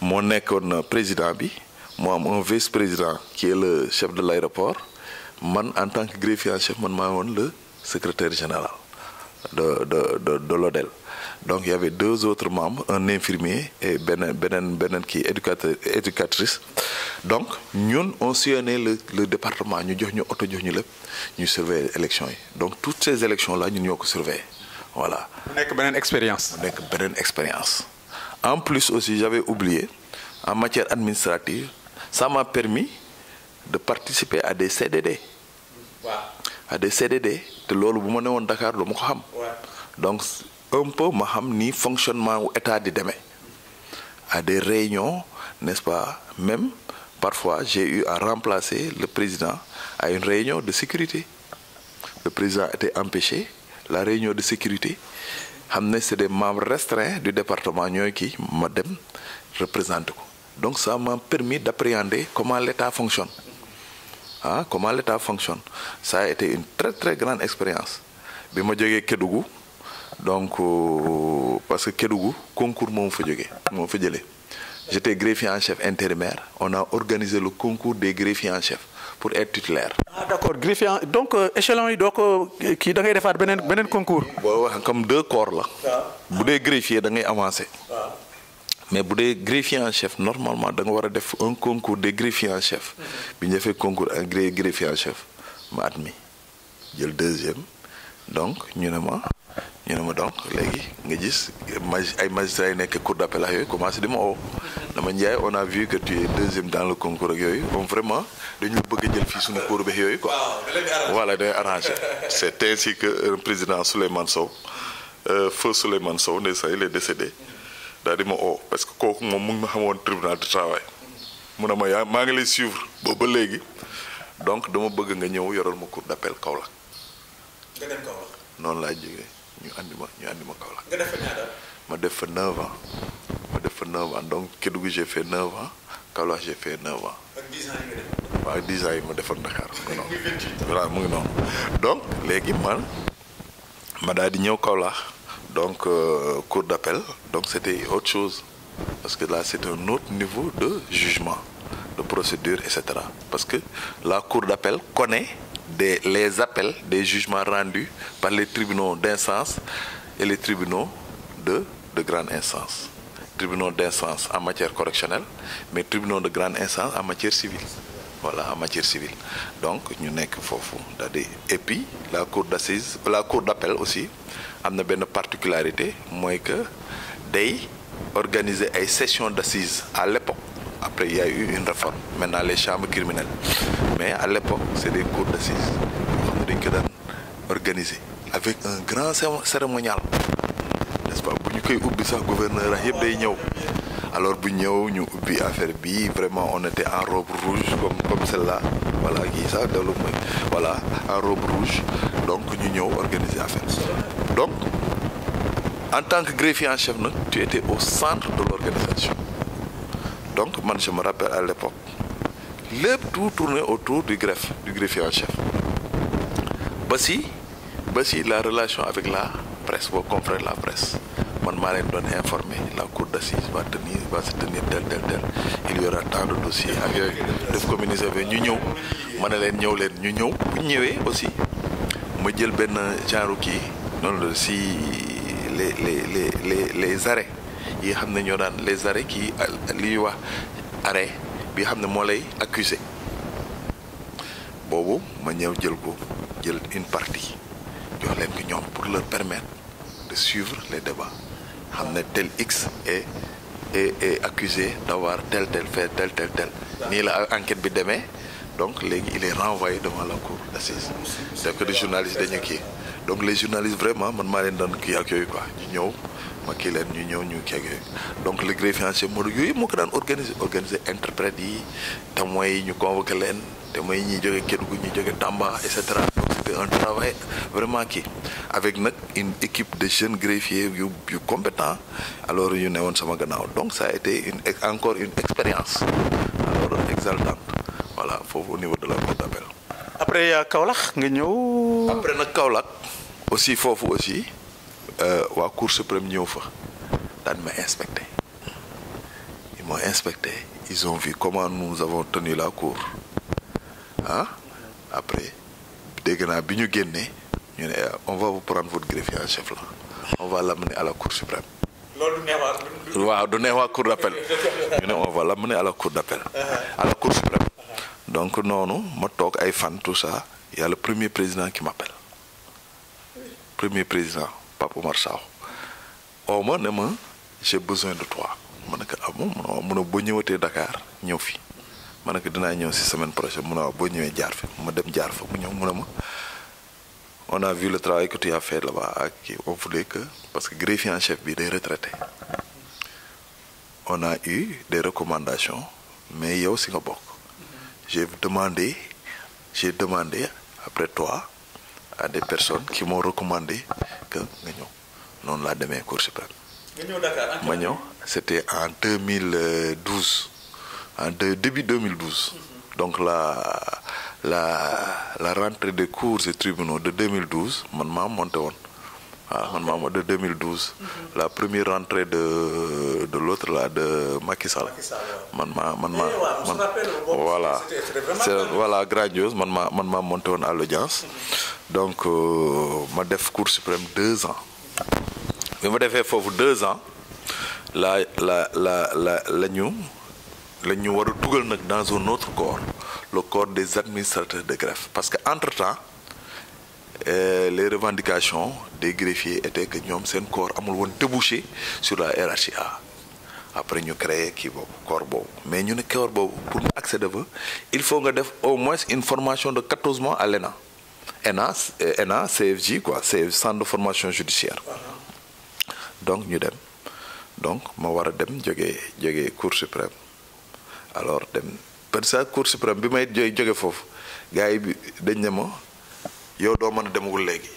moo nekkoon président bi moo am un vice-président qui est le chef de l'aéroport man en tant que greffier en chef man maa woon le secrétaire général de l'ODEL donc il y avait deux autres membres un infirmier et beneen kii éducatrice donc ñun on sillonnait le département ñu jox ñu oto jox ñu lépp ñu surveiller élections yi donc toutes ces élections là ñun ñoo ko surveiller voilà. mu nekk beneen expérience. En plus aussi j'avais oublié en matière administrative ça m'a permis de participer à des CDD. Wow. À des CDD te loolu bu ma ne woon Dakar du ma ko xam. Donc un peu ma xam ni fonctionnement wu état di demee à des réunions n'est-ce pas même parfois j'ai eu à remplacer le président à une réunion de sécurité le président était empêché la réunion de sécurité xam ne c'est des membres restreints du département ñooy kii ma dem représenter ko donc ça m'a permis d'appréhender comment l'État fonctionne comment l'État fonctionne ça a été une très très grande expérience bi ma jógee Kédougou donc parce que Kédougou concours moo fa jëlee j'étais greffier en chef intérimaire on a organisé le concours des greffiers en chef pour être titulaire. D'accord greffier donc échelon yi doo ko kii da ngay defaat beneen concours. boo wax comme 2 corps la. bu dee greffier da ngay avancer. mais bu dee greffier en chef normalement da nga war a def un concours des greffiers en chef. bi ñu defee concours ak greffier en chef ma admis jël 2e donc ñu ne ma donc léegi nga gis ay magistrats yi nekk cour d'appel ak yooyu commencé di ma woo dama Ndiaye on a vu que tu es 2e dans le concours ak yooyu donc vraiment dañu bëgg a jël fii suñu cour beeg yooyu quoi. voilà day arrangé c'est ainsi que le président Souleymane Sow feu Souleymane Sow ndeysaan il est décédé daal di ma oo parce que kooku moom mu ngi ma xamoon tribunal du travail mu ne ma maa ngi lay suivre boobu ba léegi donc dama bëgg nga ñëw yoral ma cour d'appel Kaolack. noonu laa jógee ñu andi ma Kaolack. nga def fa ñaata. ma def fa 9 ans. Donc Kédougou j'ai fait 9 ans Kaolack j'ai fait 9 ans. ak 10 ans yi nga def. waaw 10 ans yi ma defoon Dakar mu ngi noonu. voilà mu ngi noonu donc léegi ma daal di ñëw Kaolack donc cour d'appel donc c'était autre chose parce que là c'est un autre niveau de jugement de procédure et cetera parce que la cour d'appel connaît les appels des jugements rendus par les tribunaux d'instance et les tribunaux de grande instance. Tribunaux d'instance en matière correctionnelle mais tribunaux de grande instance en matière civile. Voilà, en matière civile. Donc ñu nekk foofu c'est-à-dire et puis la cour d'assises la cour d'appel aussi am na benn particularité mooy que day organiser ay sessions d'assises à l'époque. Après il y a eu une réforme maintenant les chambres criminelles mais à l'époque c'est des cours d'assises yoo xam ne dañ ko daan organiser avec un grand cérémonial n'est-ce pas bu ñu koy ubbi sax gouverneur ak yëpp day ñëw. Alors bu ñëw ñu ubbi affaire bi vraiment on était en robe rouge comme celle-là voilà kii sax développement voilà en robe rouge donc ñu ñëw organiser affaire donc en tant que greffier en chef nag tu étais au centre de l'organisation donc man je me rappelle à l'époque lépp tout tournait autour du greffier en chef ba si la relation avec la presse vos confrères de la presse man maa leen doon informer la cour d'assises va se tenir tel il y aura tant de dossiers ak yooyu def communiqué bi ñu ñëw ma ne leen ñëw leen ñu ñëw bu ñu ñëwee aussi ma jël benn genre kii noonu la si les arrêts yi xam ne ñoo daan les arrêts kii li ñuy wax arrêt bi xam ne moo lay accusé boobu ma ñëw jël une partie jox leen ko ñoom pour leur permettre de suivre les débats xam ne tel X est accusé d'avoir tel fait tel nii la enquête bi demee donc léegi il est renvoyé devant la cour d'assises c'est que les journalistes dañu kii donc les journalistes vraiment man maa leen doon kii ak yooyu quoi ñu ñëw ma kii leen ñu ñëw ñu kii ak yooyu donc le greffier en chef yooyu moo ko daan organiser interprètes yi témoins yi ñu convoqué leen témoins yi ñuy jóge Kédougou ñuy jóge Tamba et cetera donc c'était un travail vraiment kii avec nag une équipe de jeunes greffiers yu compétents alors yu newoon sama gannaaw donc ça a été encore une expérience alors exaltante voilà foofu au niveau de la cour d'appel. après Kaolack nga ñëw. après nag Kaolack aussi foofu aussi waa cour suprême ñëw fa daan ma inspecté ils m'ont inspecté ils ont vu comment nous avons tenu la cour après dégg naa bi ñu génnee ñu ne on va vous prendre votre greffier en chef là on va l'amener à la cour suprême. loolu neex waaw du neex waa cour d'appel ñu ne on va l'amener à la cour d'appel à la cour suprême donc noonu ma toog ay fan tout ça il y a le premier président qui m'appelle premier président Pape Oumar Sakho ma ne ma j'ai besoin de toi ma ne ko mun a boo ñëwatee Dakar ñëw fi ma ne ko dinaa ñëw ci semaine prochaine mun a boo ñëwee jaar fi ma dem jaar fa mu ñëw mun a ma on a vu le travail que tu as fait là-bas ak on voulait que parce que greffier en chef bi day retraité on a eu des recommandations mais yow si nga bokk j'ai demandé après toi à des personnes qui m'ont recommandé que nga ñëw noonu laa demee Cour suprême. nga ñëw Dakar ma ñëw c'était en 2012 début 2012 donc la rentrée des cours et tribunaux de 2012 man maa monté woon waaw de 2012 la première rentrée de l'autre là de Macky Sall man voilà c'est voilà grandiose man maa monté woon à l'audience donc ma def Cour suprême 2 ans bi ma defee foofu 2 ans la ñu war a dugal nag dans un autre corps le corps des administrateurs de greffe parce que entre-temps les revendications des greffiers étaient que ñoom seen corps amul woon débouché sur la hiérarchie A après ñu créé kii boobu corps boobu mais ñu ne corps boobu pour mu accéder ba il faut nga def au moins une formation de 14 mois à l'ENA CFJ quoi c'est centre de formation judiciaire donc ñu dem donc ma war a dem jógee Cour suprême alors dem parce que Cour suprême bi may jóge foofu gars yi bi dañ ne ma yow doo mën a demagul léegi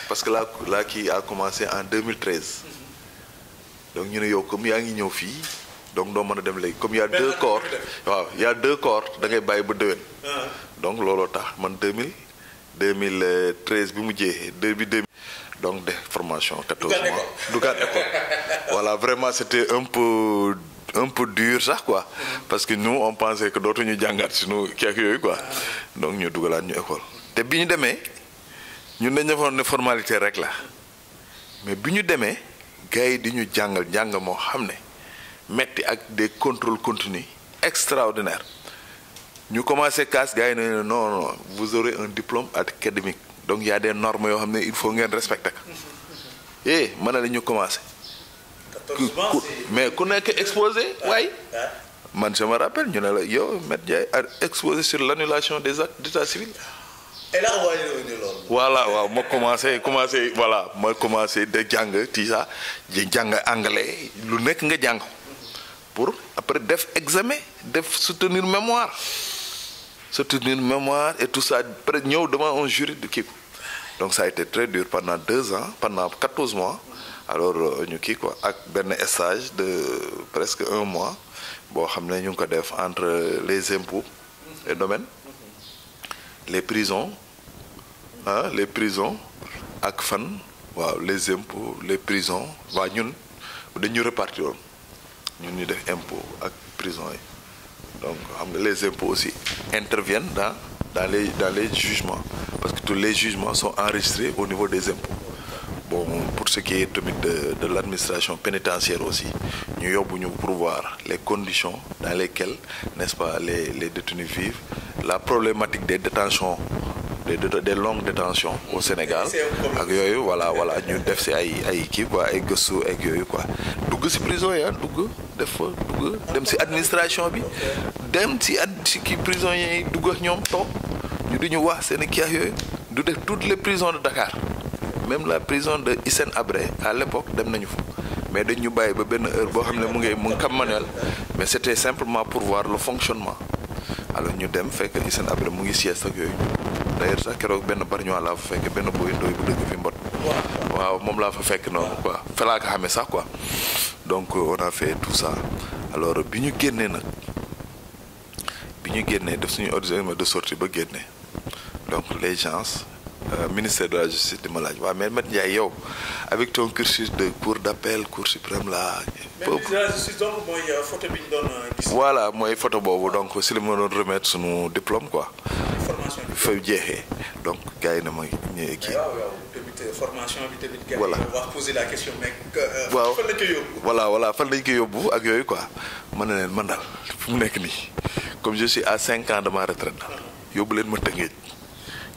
parce que là qui a commencé en 2013 donc ñu ne yow comme yaa ngi ñëw fii donc doo mën a dem léegi comme il y a deux corps waaw il y a deux corps da ngay bàyyi ba déwén donc looloo tax man 2013 bi mu jeexee 2000 donc de formation 14 mois dugaat école voilà vraiment c'était un peu dur sax quoi parce que nous on pensait que dootuñu jàngaat suñu keek yooyu quoi donc ñu dugalaat ñu école te bi ñu demee ñun dañu defoon ne formalité rek la mais bi ñu demee gars yi di ñu jàngal jàng moo xam ne metti ak des contrôles continus extraordinaires ñu commencé casse gars yi ne non vous aurez un diplôme académique donc il y a des normes yoo xam ne il faut ngeen respecter ko mën na la ñu commencé mais ku nekk exposé waaye man je me rappelle ñu ne la yow Maître Ndiaye a exposé sur l'annulation des actes d'état civil. Et là on va y revenir loolu. voilà waaw ma commencé de jàng ti ça jàng anglais lu nekk nga jàng pour après def examen def soutenir mémoire et tout ça après ñëw devant un jury de kii donc ça a été très dur pendant 2 ans pendant 14 mois alors ñu kii quoi ak benn stage de presque 1 mois boo xam ne ñu ngi ko def entre les impôts et domaines les prisons ak fan waaw les impôts les prisons waaw ñun dañu répartir woon ñun ñu def impôt ak prison yi donc xam nga les impôts aussi interviennent dans les jugements parce que tous les jugements sont enregistrés au niveau des impôts bon pour ce qui est tamit de l'administration pénitentiaire aussi ñu yóbbu ñu pour voir les conditions dans lesquelles n'est-ce pas les détenus vivent la problématique des détentions des longues détentions au Sénégal ak yooyu voilà ñu def ci ay kii quoi ay gëstu ak yooyu quoi dugg ci prison ya dugg dem ci administration bi dem ci kii prison yi dugg ak ñoom toog ñu di ñu wax seen kii ak yooyu du def toutes les prisons de Dakar même la prison de Hissène Habré à l'époque dem nañu fa mais dañ ñu bàyyi ba benn heure boo xam ne mu ngi Cap Manuel mais c'était simplement pour voir le fonctionnement alors ñu dem fekk Hissène Habré mu ngi sieste ak yooyu d'ailleurs sax keroog benn Bargnois laa fa fekk benn boy ndoy bu dëkk fi mbot waaw moom laa fa fekk noonu quoi fa laa ko xamee sax quoi donc on a fait tout ça alors bi ñu génnee def suñu examen de sortie ba génne donc les gens ministère de la justice di ma laaj waaw mais Maître Ndiaye yow avec ton cursus de cour d'appel cour suprême là. ministère de la justice donc mooy photo bi ñu doon gis. voilà mooy photo boobu donc si la ma doon remettre sunu diplôme quoi. formation bi fa jeexee donc gars yi na ma ñëwee kii. waaw tamit formation bi tamit. voilà gars yi wax poser la question mais. waaw fan lañ koy yóbbu. voilà fan lañ koy yóbbu ak yooyu quoi man na leen man daal fu mu nekk nii comme je suis à 5 ans de ma retraite yóbbu leen ma Tëngéej.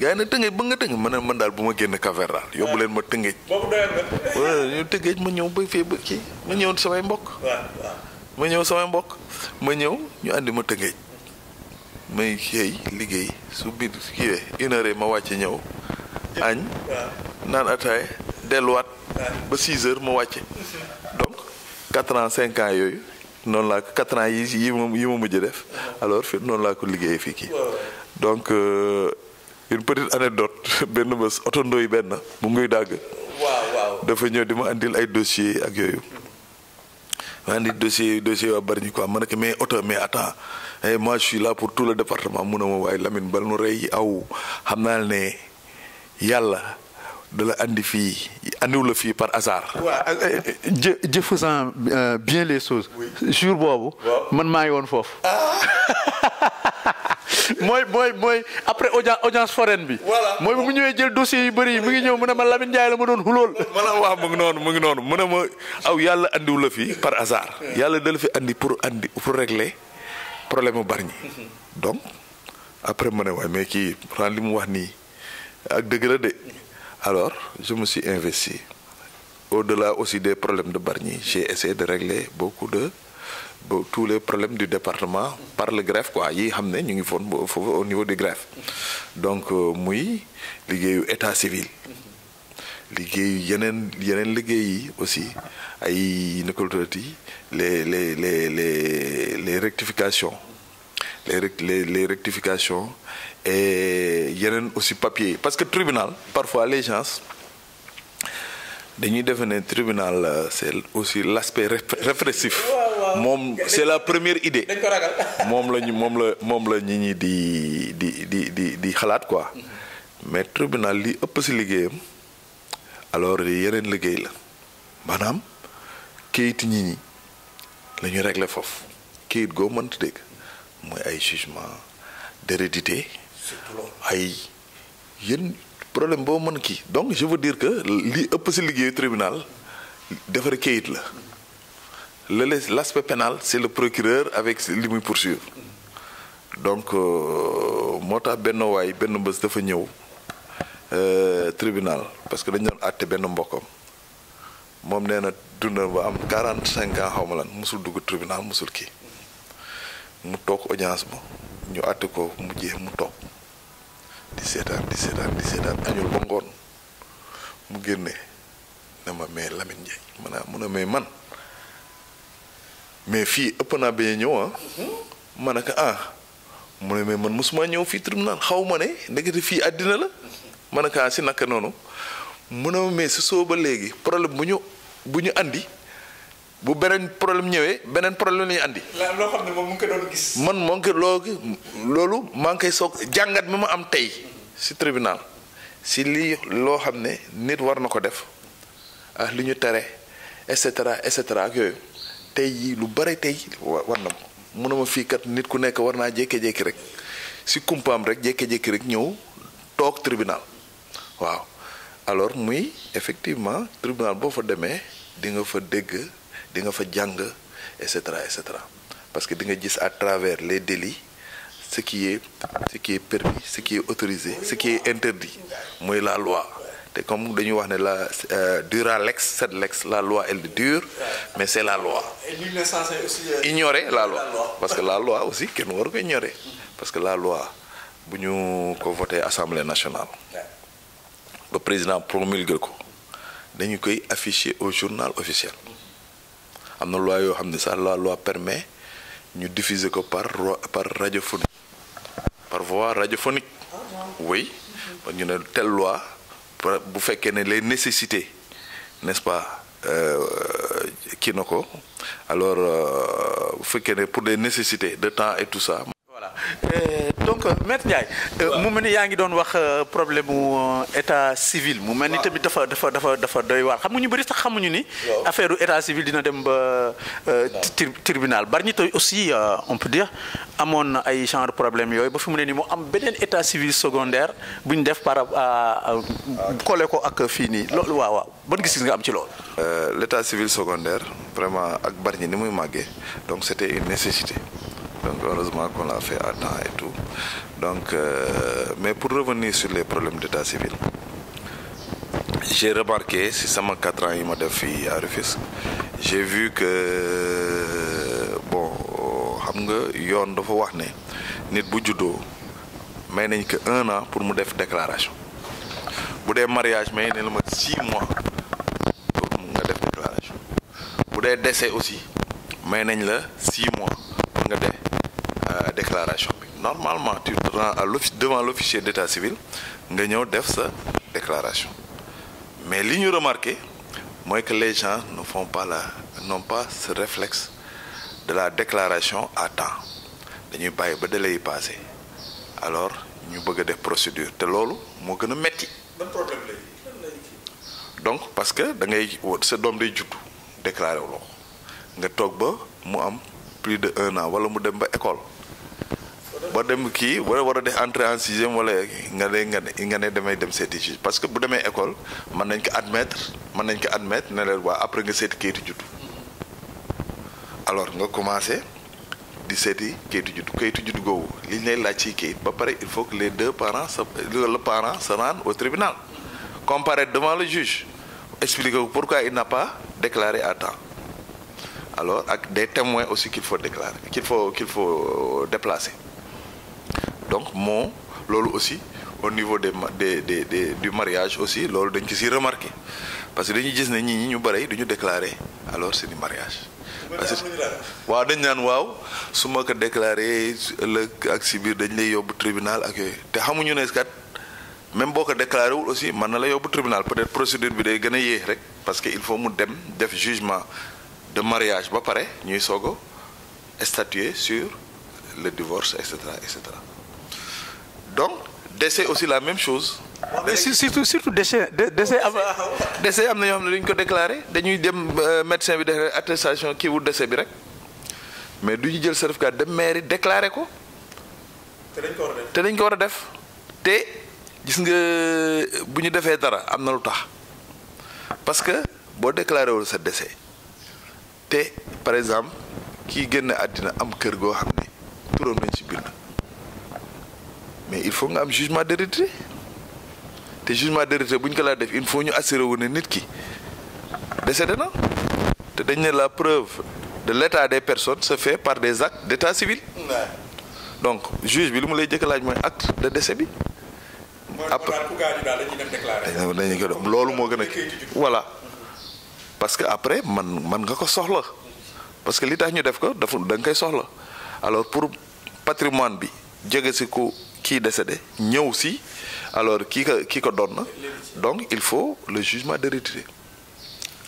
gars yi nag Tëngéej ba nga Tëngéej man daal bu ma génn Cap-Vert daal yóbbu leen ma Tëngéej. boobu doyoon nga. voilà ñu Tëngéej ma ñëw ba fii ba kii ma ñëw samay mbokk. ma ñëw ñu andi ma Tëngéej may xëy liggéey su biir kiiwee 1h ma wàcce ñëw. añ naan ataay delluwaat. ba 6h ma wàcce. donc 4 ans 5 ans yooyu noonu laa ko 4 ans yi ma mujj def alors fi noonu laa ko liggéeyee fii kii donc. une petite anecdote benn bés oto ndoy benn mu nguy dàgg. waaw dafa ñëw di ma andil ay dossiers ak yooyu. ma andi dossier waa Bargny quoi ma ne ko mais oto mais attends moi je suis là pour tout le département mun na ma waaye Lamine bal nu rey aw xam naa ne yàlla da la andi fii andiw la fii par hasard. Dieu faisant bien les choses. jour boobu. man maa ngi woon foofu. mooy après audience foraine bi. voilà mooy bu mu ñëwee jël dossier yu bëri yi mu ngi ñëw mu ne ma Lamine Ndiaye la ma doon xulool. ma la wax mu ngi noonu mu ne ma aw yàlla andiw la fi par hasard. yàlla da la fi andi pour régler problème mu Bargny. donc après ma ne waaye mais kii li mu wax nii ak dëgg la de alors je me suis investi au-delà aussi des problèmes de Bargny j'ai essayé de régler tous les problèmes du département par le greffe quoi yi xam ne ñu ngi foofu au niveau du greffe donc muy liggéeyu état civil liggéeyu yeneen liggéey yi aussi ay nicoltati les rectifications les rectifications et yeneen aussi papier parce que tribunal parfois les gens dañuy defe ne tribunal c'est aussi l'aspect répressif moom c'est la première idée dañ ko ragal. moom la nit ñi di xalaat quoi mais tribunal li ëpp ci liggéeyam alors yeneen liggéey la maanaam kayit nit ñi la ñu régler foofu kayit goo mënta dégg mooy ay jugement d'hérédité ay yéen problème boo mën kii donc je veux dire que li ëpp ci liggéeyu tribunal defar kayit la l'aspect pénal c'est le procureur avec li muy poursuivre donc moo tax benn bés dafa ñëw tribunal parce que dañu doon àtte benn mbokkam moom nee na dund ba am 45 ans xaw ma lan musul dugg tribunal musul kii mu toog audience ba ñu àtte ko mu jeex mu toog di seetaan añul ba ngoon mu génne ne ma mais Lamine Ndiaye mun a mais man mais fii ëpp naa bañ a ñëw ma ne ko mu ne mais man mosuma ñëw fii tribunal xaw ma ne ndekete fii àddina la ma ne ko si naka noonu mu ne mais si soo ba léegi problème bu ñu andi bu beneen problème ñëwee beneen problème la ñu andi. loo xam ne moom mu ngi ko doon gis. man moo ngi loolu maa ngi koy soog jàngat mi ma am tey si tribunal si lii loo xam ne nit war na ko def li ñu tere et cetera ak yooyu tey jii lu bare tey war na mun na ma fii kat nit ku nekk war naa jékki-jékki rek si kumpaam rek jékki-jékki rek ñëw toog tribunal waaw alors muy effectivement tribunal boo fa demee di nga fa dégg di nga fa jàng et cetera parce que di nga gis à travers les délits ce qui est permis ce qui est autorisé ce qui est interdit mooy la loi te comme dañuy wax ne la dura lex sed lex la loi elle est dure mais c'est la loi. Et nul n'est censé aussi ignorer la loi parce que la loi aussi kenn waru ko ignorer parce que la loi bu ñu ko voté assemblée nationale ba président promulgué ko dañu koy afficher au journal officiel am na loi yoo xam ne sax la loi permet ñu diffuser ko par radiophonique par voie radiophonique oui ñu ne telle loi bu fekkee ne les nécessités n'est-ce pas kii na ko alors bu fekkee ne pour des nécessités de temps et tout ça. Voilà donc Maître Ndiaye. mu mel ni yaa ngi doon wax problème mu état civil. mu mel ni tamit dafa doy waar xam nga ñu bëri sax xamuñu ni. affaire u état civil dina dem ba tribunal bari ñi tey aussi on peut dire amoon na ay genre problème yooyu ba fi mu ne nii moo am beneen état civil secondaire bu ñu def par collé ko ak fii nii loolu waaw ban gis-gis nga am ci loolu. l'état civil secondaire vraiment ak bari ñi ni muy màggee donc c'était une nécessité. Donc heureusement qu'on l'a fait à temps et tout. Donc, mais pour revenir sur les problèmes d'état civil, j'ai remarqué, si ça m'a 4 ans, il m'a fait à Rufisque, j'ai vu que, bon, xam nga yoon dafa wax ne nit bu juddoo may nañ que 1 an pour mu def déclaration. Bu dee mariage may ne la ma 6 mois pour nga def déclaration. Bu dee décès aussi may nañ la 6 mois pour nga def déclaration bi normalement tu te rends à devant l'officier d'état civil nga ñëw def sa déclaration mais li ñu remarqué mooy que les gens n'ont pas ce réflexe de la déclaration à temps dañuy bàyyi ba délai yi passé alors ñu bëgg a def procédure te loolu moo gën a metti. ban problème lay donc parce que da ngay sa doom day juddu déclaré wu loo nga toog ba mu am plus de 1 an wala mu dem ba école. ba dem kii war a def entrée en 6e wala nga ne damay dem seeti juge parce que bu demee école mën nañ ko admettre ne leen waa après nga seeti kayitu juddu alors nga commencé di seeti kayitu juddu googu li ñu lay laaj ci kayit ba pare il faut que les deux parents le parent se rende au tribunal comparaître devant le juge expliquer pourquoi il n'a pas déclaré à temps alors ak des témoins aussi qu'il faut déclarer qu'il faut déplacer. Donc loolu aussi au niveau du mariage aussi loolu dañ ko ci remarqué parce que dañuy gis ne ñi ñu bari duñu déclarer alors c'est du mariage. parce que waaw dañ naan waaw su ma ko déclarer ëllëg ak ci biir dañ lay yóbbu tribunal ak yooyu te xamuñu ne kat même boo ko déclaré wul aussi mën na la yóbbu tribunal peut-être procédure bi day gën a yéex rek parce que il faut mu dem def jugement de mariage ba pare ñuy soog a statuer sur le divorce et cetera et cetera donc décès aussi la même chose. mais surtout décès am na ñoo xam ne duñ ko déclarer dañuy dem médecin bi def attestation kii wu décès bi rek mais du ñu jël certificat dem mairie déclarer ko. te dañ ko war a def te gis nga bu ñu defee dara am na lu tax parce que boo déclaré wul sa décès te par exemple kii génn àddina am kër goo xam ne turam nañ ci bind mais il faut nga am jugement d'hérédité te jugement d'hérédité bu ñu ko laa def il faut ñu assurer wu ne nit ki décédé na te dañ ne la preuve de l'état des personnes se fait par des actes d'état civil. donc juge bi lu mu lay jëkk laaj mooy acte de décès bi. après dañuy ko def loolu moo gën a voilà parce que après man nga ko soxla parce que li tax ñu def ko dafa da nga koy soxla alors pour patrimoine bi jóge si ku kii décédé ñëw si alors kii ko doon na donc il faut le jugement d'hérédité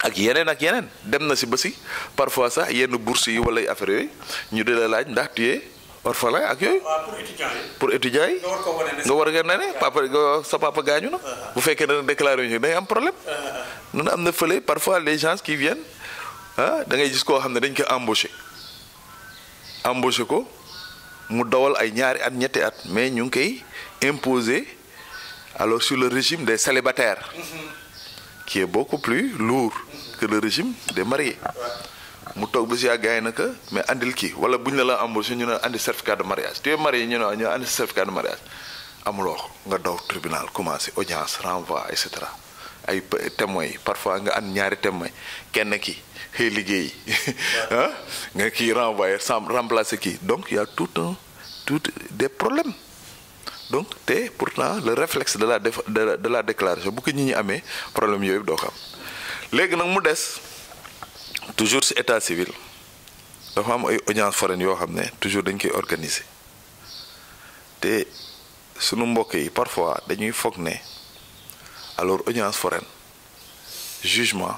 ak yeneen dem na si ba si parfois sax yenn bourse yi wala affaire yooyu ñu di la laaj ndax tu es orphelin ak yooyu. pour étudiants yi. nga war a ne papa sa papa gaañu na. bu fekkee ne déclaré ñu day am problème. noonu am na fële parfois les gens qui viennent da ngay gis koo xam ne dañ ko embauché ko mu dawal ay ñaari at ñetti at mais ñu ngi koy imposer alors sur le régime des célibataires. qui est beaucoup plus lourd que le régime des mariés. mu toog ba si yàgg gaay naka mais andil kii wala buñ la embauché ñu ne andi certificat de mariage tu es marié ñu ne andi certificat de mariage amuloo ko nga daw tribunal commencé audience renvoi et cetera ay témoins yi parfois nga and ñaari témoins kenn ki xëy liggéey nga kii renvoyé sans remplacer kii donc y a tout des problèmes donc te pourtant le réflexe de la déclaration bu ko ñi amee problème yooyu doo ko am léegi nag mu des. toujours ci état civil dafa am ay audience foraine yoo xam ne toujours dañ koy organiser te sunu mbokk yi parfois dañuy foog ne alors audience foraine jugement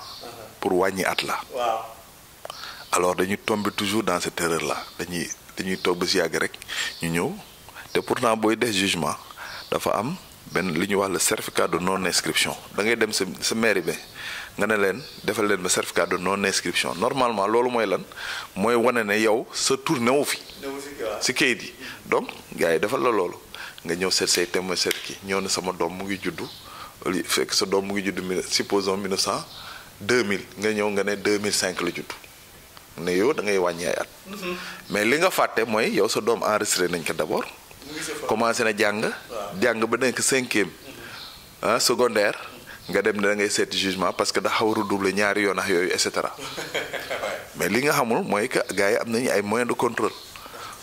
pour wàññi at la. waaw. alors dañuy tomber toujours dans cette erreur là dañuy toog ba ci yàgg rek ñu ñëw te pourtant booy def jugement dafa am benn li ñuy wax le certificat de non inscription da ngay dem sa mairie bi. nga ne leen defal leen ba certificat de non inscription normalement loolu mooy lan mooy wane ne yow sa tur newu fi si kayit yi donc gars yi defal la loolu nga ñëw seet say témoin seet ki ñëw ne sama doom mu ngi juddu fekk sa doom mu ngi juddu supposons 2000 nga ñëw nga ne 2005 la juddu ne yow da ngay wàññi ay at mais li nga fàtte mooy yow sa doom enregistré nañ ko d'abord commencé na jàng ba nekk 5e secondaire nga dem ne da ngay seeti jugement parce que da xaw a redoubler ñaari yoon ak yooyu et cetera mais li nga xamul mooy que gars yi am nañu ay moyens de contrôle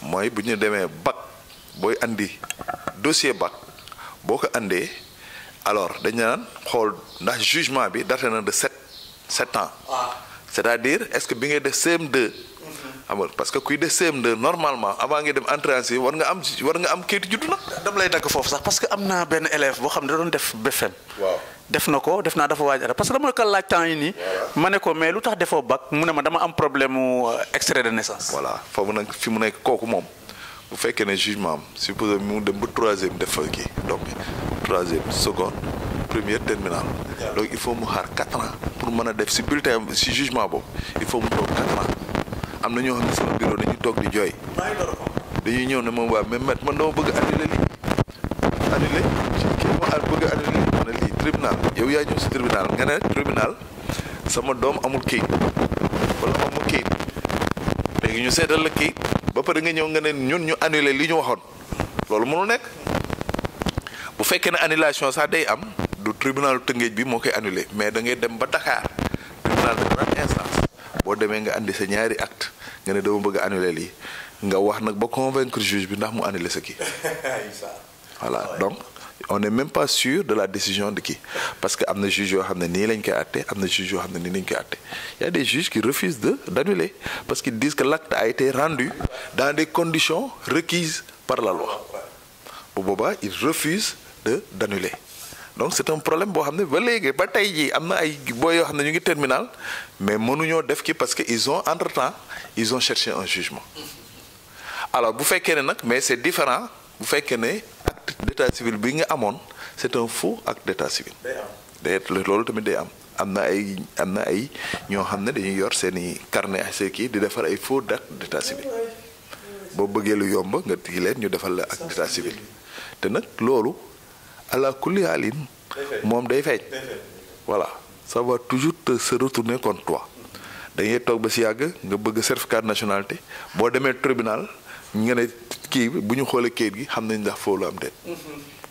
mooy bu ñu demee bac booy andi dossier bac boo ko andee alors dañu naan xool ndax jugement bi daté na de 7 ans. c'est-à-dire est-ce que bi ngay def CM2. amul parce que kuy def CM2 normalement avant nga dem entrée en sixième war nga am kayitu juddu na. dama lay dagg foofu sax parce que am naa benn élève boo xam ne da doon def BFEM. waaw def naa dafa waaj parce que dama ko laaj temps yi nii. ma ne ko mais lu tax defoo bac mu ne ma dama am problème mu extrait de naissance. voilà foofu nag fi mu nekk kooku moom bu fekkee ne jugement am supposé mu dem ba 3e def fa kii donc 3e seconde première terminale. donc il faut mu xaar 4 ans pour mën a def si bulletin si jugement boobu il faut mu toog 4 ans. am na ñoo xam ne sama bureau dañuy toog di jooy dañuy ñëw ne moom waa mais man dama bëgg annuler lii kii ma bëgg annuler lii ma ne lii tribunal yow yaa ñëw si tribunal nga ne tribunal sama doom amul kayit wala amul kayit léegi ñu seetal la kayit ba pare nga ñëw nga ne ñun ñu annuler li ñu waxoon loolu mënul nekk bu fekkee ne annulation sax day am du tribunal Tëngéej bi moo koy annuler mais da ngay dem ba Dakar tribunal de grande instance boo demee nga andi sa ñaari acte nga ne dama bëgg a annuler lii nga wax nag ba convaincre juge bi ndax mu annuler sa kii voilà donc on n'est même pas sûr de la décision de kii parce que am na juge yoo xam ne nii lañ koy àtte am na juge yoo xam ne nii lañ koy àtte y a des juges qui refusent d'annuler parce qu'ils disent que l'acte a été rendu dans des conditions requises par la loi bu boobaa ils refusent d'annuler donc c'est un problème boo xam ne ba léegi ba tey jii am na ay booy yoo xam ne ñu ngi terminal mais mënuñoo def ki parce que ils ont entre-temps ils ont cherché un jugement alors bu fekkee ne nag mais c'est différent bu fekkee ne acte d'état civil bi nga amoon c'est un faux acte d'état civil day loolu tamit day am na ay ñoo xam ne dañuy yor seeni carnet ak kii di defar ay faux acte d'état civil boo bëggee lu yomb nga tigi leen ñu defal la acte d'état civil te nag loolu ala kulli haalin moom day feeñ voilà ça va toujours se retourner contre toi dañuy toog ba si yàgg nga bëgg certificat de nationalité boo demee tribunal nga ne kii bu ñu xoolee kayit gi xam nañ ndax foo la am déet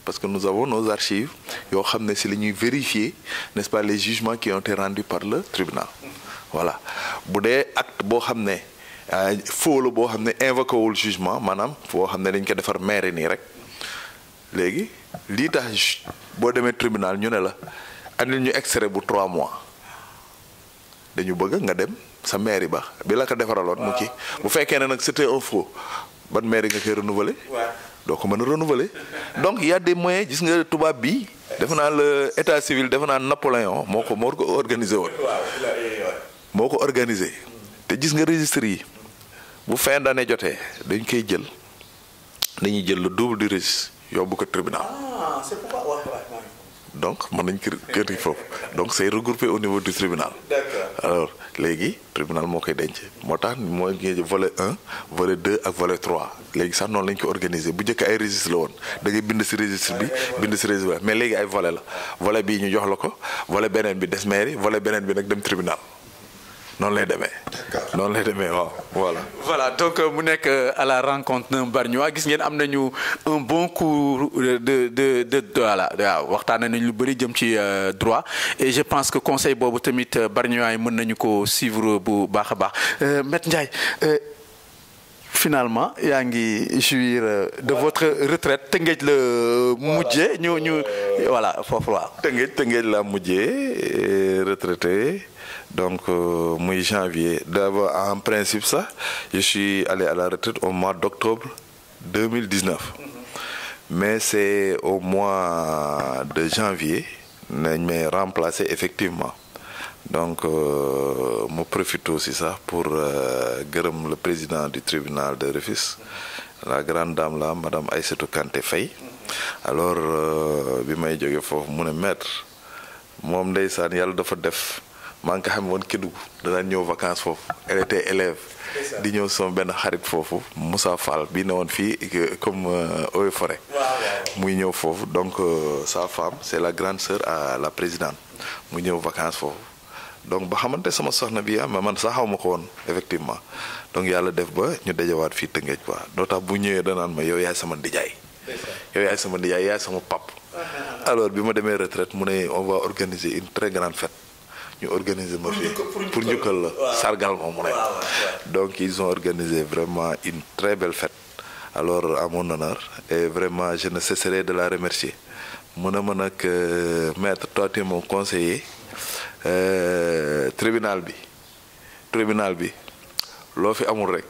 parce que nous avons nos archives yoo xam ne si la ñuy vérifier n'est-ce pas les jugements qui ont été rendus par le tribunal voilà bu dee acte boo xam ne faux la boo xam ne invoqué wul jugement maanaam boo xam ne dañ ko defar maire nii rek léegi lii tax boo demee tribunal ñu ne la andil ñu extrait bu 3 mois dañu bëgg nga dem sa mairie ba bi la ko defaraloon mu kii bu fekkee ne nag c'était un faux ban mairie nga koy renouveler doo ko mën a renouveler donc il y a des moyens gis nga tubaab bi defe naa le état civil defe naa Napoléon moo ko organisé woon moo ko organisé te gis nga registre yi bu fin d'année jotee dañ koy jël dañuy jël le double du registre yóbbu ko tribunal c'est pourquoi donc mën nañ kër gi foofu donc c'est regroupé au niveau du tribunal. D'accord. Alors léegi tribunal moo koy denc moo tax mooy volet 1 volet 2 ak volet 3 léegi sax noonu lañ ko organiser bu njëkk ay registre la woon da ngay bind ci registre bi bind ci registre bi mais léegi ay volet la volet bii ñu jox la ko volet beneen bi des mairie volet beneen bi nag dem tribunal noonu lay demee. D'accord. noonu lay demee waaw voilà. voilà donc mu nekk à la rencontre d'un Bargnois gis ngeen am nañu un bon cours de voilà waaw waxtaanee nañu lu bëri jëm ci droit et je pense que conseil boobu tamit Bargnois yi mën nañu ko suivre bu baax a baax Maître Ndiaye finalement yaa ngi jouir de votre retraite Tëngéej la mujjee ñu voilà foofu waaw. Tëngéej la mujjee retraité. Donc, mi-janvier, d'abord, en principe, ça, je suis allé à la retraite au mois d'octobre 2019. Mais c'est au mois de janvier, je m'ai remplacé effectivement. Donc, je profite aussi ça pour gërëm le président du tribunal de Rufisque, la grande dame là, Madame Aïssatou Kanté Faye. Alors, bi may jóge foofu mu ne maître moom ndeysaan yàlla dafa def. maa ngi ko xam woon Kédougou danaa ñëw vacances foofu elle était élève di ñëw sama benn xarit foofu Moussa Fall bi ne woon fii comme eaux et forêt muy ñëw foofu donc sa femme c'est la grande sœur à la présidente mu ñëw vacances foofu donc ba xamante sama soxna bi mais man sax xaw ma ko woon effectivement donc yàlla def ba ñu dajawaat fii Tëngéej quoi doo tax bu ñëwee danaan ma yow yaay sama ndijaay yaay sama pap alors bi ma demee retraite mu ne on va organiser une très grande fête ñu organiser ma fii pour njukkal la sargal ma mu ne donc ils ont organisé vraiment une très belle fête alors à mon honneur et vraiment je ne cesserai de la remercier mu ne ma nag maître toi tu es mon conseiller tribunal bi loo fi amul rek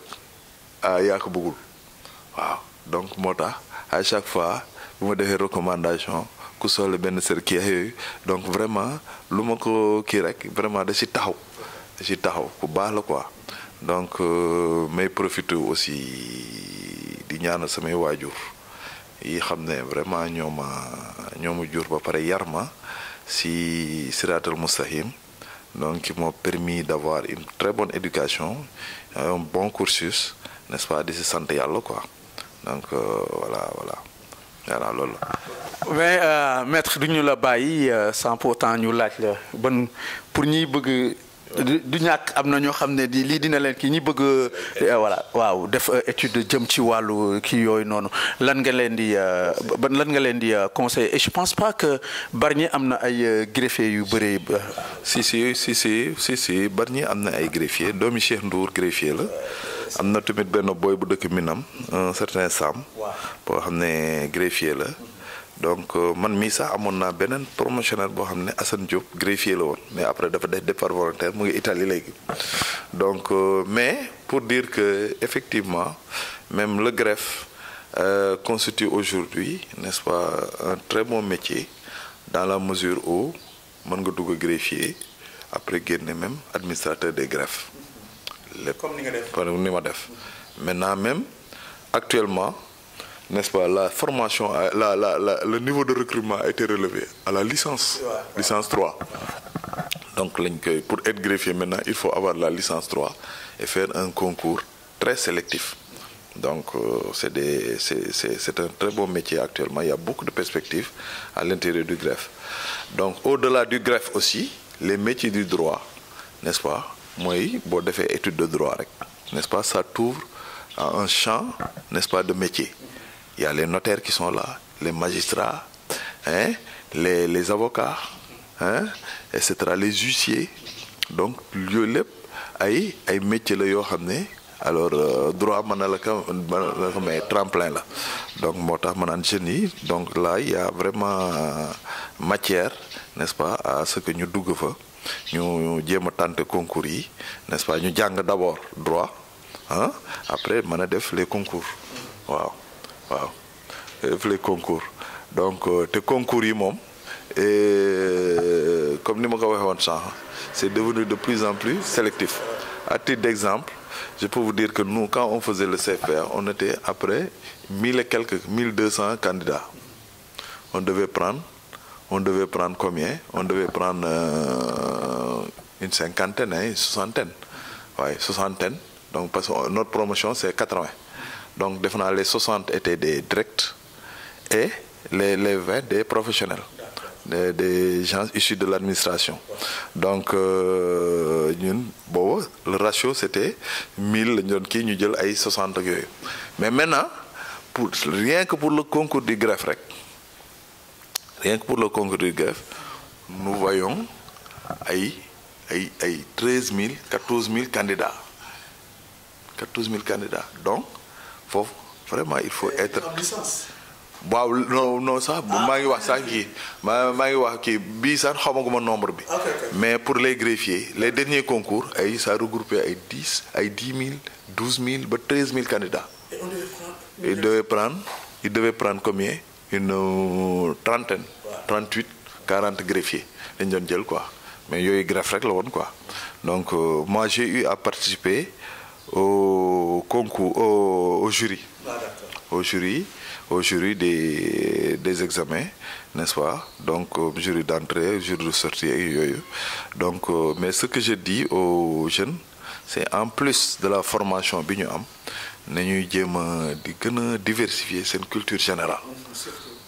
yaa ko bëggul waaw donc moo tax à chaque fois bu ma defee recommandation ku soxla benn kii yooyu donc vraiment lu ma ko kii rek vraiment da ci taxaw bu baax la quoi donc may profiter aussi di ñaanal samay waajur yi xam ne vraiment ñoo ma jur ba pare yar ma ci siratal mustaqim donc qui m'ont permis d'avoir une très bonne éducation un bon cursus n'est-ce pas di ci sant yàlla quoi donc voilà loolu la. mais maître du ñu la bàyyi sans pour autant ñu laaj la ban pour ñiy bëgg du ñàkk am na ñoo xam ne lii dina leen kii ñi bëgg voilà waaw def étude jëm ci wàllu kii yooyu noonu lan nga leen di conseiller et je pense pas que Bargny am na ay greffier yu bëri. si Bargny am na ay greffier doomi Cheikh Ndour greffier la. am na tamit benn boy bu dëkk Minam un certain Sam. boo xam ne greffier la. donc man mii sax amoon naa beneen promotionnaire boo xam ne Assane Diop greffier la woon mais après dafa def départ volontaire mu ngi Italie léegi donc mais pour dire que effectivement même le greffe constitue aujourd'hui n'est-ce pas un très bon métier dans la mesure où mën nga dugg greffier après génne même administrateur des greffes lépp comme ni nga def ni ma def maintenant même actuellement n'est-ce pas la formation le niveau de recrutement a été relevé à la licence licence 3 donc lañ koy pour être greffier maintenant il faut avoir la licence 3 et faire un concours très sélectif donc c'est un très bon métier actuellement il y a beaucoup de perspectives à l'intérieur du greffe donc au-delà du greffe aussi les métiers du droit n'est-ce pas mooy boo defee étude de droit rek n'est-ce pas ça t'ouvre à un champ n'est-ce pas de métier il y a les notaires qui sont là les magistrats hein les avocats hein etc les huissiers donc yooyu lépp ay métiers la yoo xam ne alors droit mën na la ko may tremplin la donc moo tax ma naan jeunes yi donc là il y a vraiment matière n'est-ce pas à ce que ñu dugg fa ñu jéem a tenter concours yi n'est-ce pas ñu jàng d'abord droit ah après mën a def les concours waaw def les concours donc te concours yi moom comme ni ma ko waxee woon sànq c'est devenu de plus en plus sélectif à titre d'exemple je peux vous dire que nous quand on faisait le CFA on était après 1000 et quelques 1200 candidats on devait prendre combien on devait prendre une cinquantaine une soixantaine soixantaine donc parce que notre promotion c'est 80 donc defe naa les 60 étaient des directs et les 20 des professionnels des gens issus de l'administration donc ñun boobu le ratio c'était 1000 lañu doon kii ñu jël ay 60 ak yooyu mais maintenant rien que pour le concours du greffe rek nous voyons ay 13 000 14 000 candidats donc foofu vraiment il faut être waaw non sax maa ngi wax sax kii maa ngi wax kii bii sax xamaguma nombre bi mais pour les greffiers les derniers concours ça regroupait ay 10 000 12 000 ba 13 000 candidats il devait prendre combien une trentaine 38 40 greffiers dañ doon jël quoi mais yooyu greffe rek la woon quoi donc moi j'ai eu à participer au concours au jury des examens n'est-ce pas donc jury d'entrée jury de sortie ak yooyu donc mais ce que je dis aux jeunes c'est en plus de la formation bi ñu am nañuy jéem a di gën a diversifier seen culture générale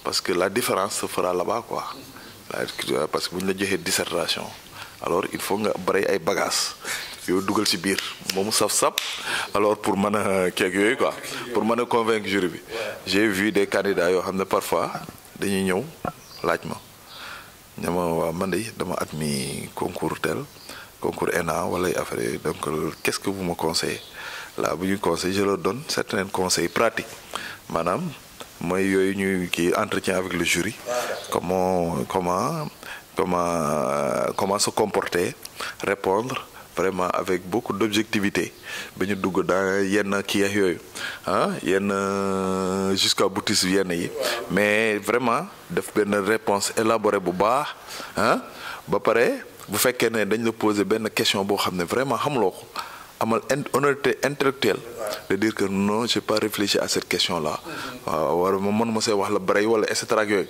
parce que la différence se fera là-bas quoi parce que bu ñu la joxee dissertation alors il faut nga bari ay bagages yow dugal ci biir moomu saf-saf alors pour mën a keeg yooyu quoi pour mën a convaincre jury bi j'ai vu des candidats yoo xam ne parfois dañuy ñëw laaj ma ñama waa man de dama admis concours ENA wala affaire yooyu donc qu'est-ce que vous me conseillez là bu ñuy conseil je leur donne certains conseils pratiques maanaam mooy yooyu ñuy kii entretien avec le jury comment se comporter répondre vraiment avec beaucoup d'objectivité ba ñu dugg dans yenn kii yooyu yenn jusqu'à boutisme yenn yi mais vraiment def benn réponse élaborée bu baax ba pare bu fekkee ne dañ la poser benn question boo xam ne vraiment xamuloo ko amal honnêteté intellectuelle de dire que non j'ai pas réfléchi à cette question là waaw war ma mën ma see wax la bari wala et cetera ak yooyu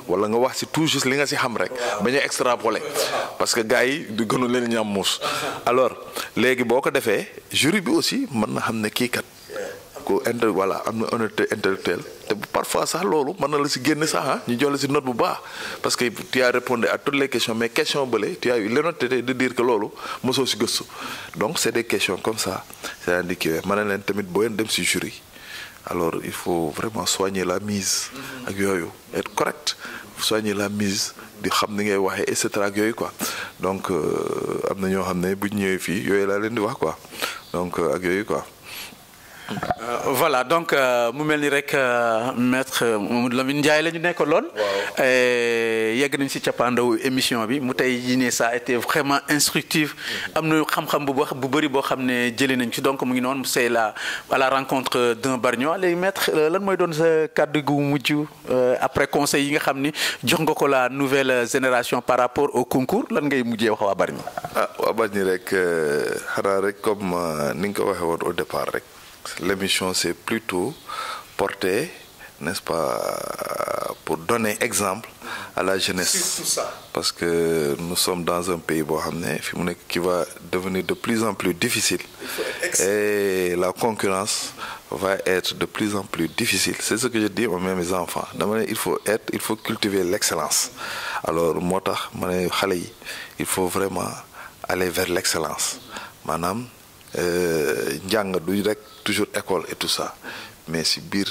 wala nga wax ci tout juste li nga ci xam rek bañ a extrapoler parce que gars yi du gënu leen ñam muus alors léegi boo ko defee jury bi aussi mën na xam ne kii kat ko voilà am na honnêteté intellectuelle te parfois sax loolu mën na la ci génn sax ñu jox la ci note bu baax parce que tu as répondu à toutes les questions mais question bële tu as eu l'honnêteté de dire que loolu mosoo ci gëstu donc c'est des questions comme ça c'est indiqué ma ne leen tamit boo leen dem ci jury alors il faut vraiment soigner la mise ak yooyu être correct soigner la mise di xam ni ngay waxee et cetera ak yooyu quoi donc am na ñoo xam ne bu ñu ñëwee fii yooyu laa leen di wax quoi donc ak yooyu quoi. Voilà donc mu mel ni rek maître Mamadou Lamine Ndiaye la ñu nekkaloon. yegg nañ ci cappaandawu émission bi mu tey jii ne ça a été vraiment instructif. am na xam-xam bu bëri boo xam ne jëlee nañ ci donc mu ngi noonu c'est à la rencontre d'un Bargnois léegi maître lan mooy doon sa kàddu gu mujj après conseil yi nga xam ni jox nga ko la nouvelle génération par rapport au concours lan ngay mujjee wax waa Bargny. waa Bargny rek xanaa rek comme ni nga ko waxee woon au départ rek. L'émission c'est plutôt portée, n'est-ce pas, pour donner exemple à la jeunesse. C'est tout ça. Parce que nous sommes dans un pays qui va devenir de plus en plus difficile. Et la concurrence va être de plus en plus difficile. C'est ce que je dis aux mes enfants. Il faut cultiver l'excellence. Alors, moi, il faut vraiment aller vers l'excellence. Madame, njàng du rek toujours école et tout ça mais si biir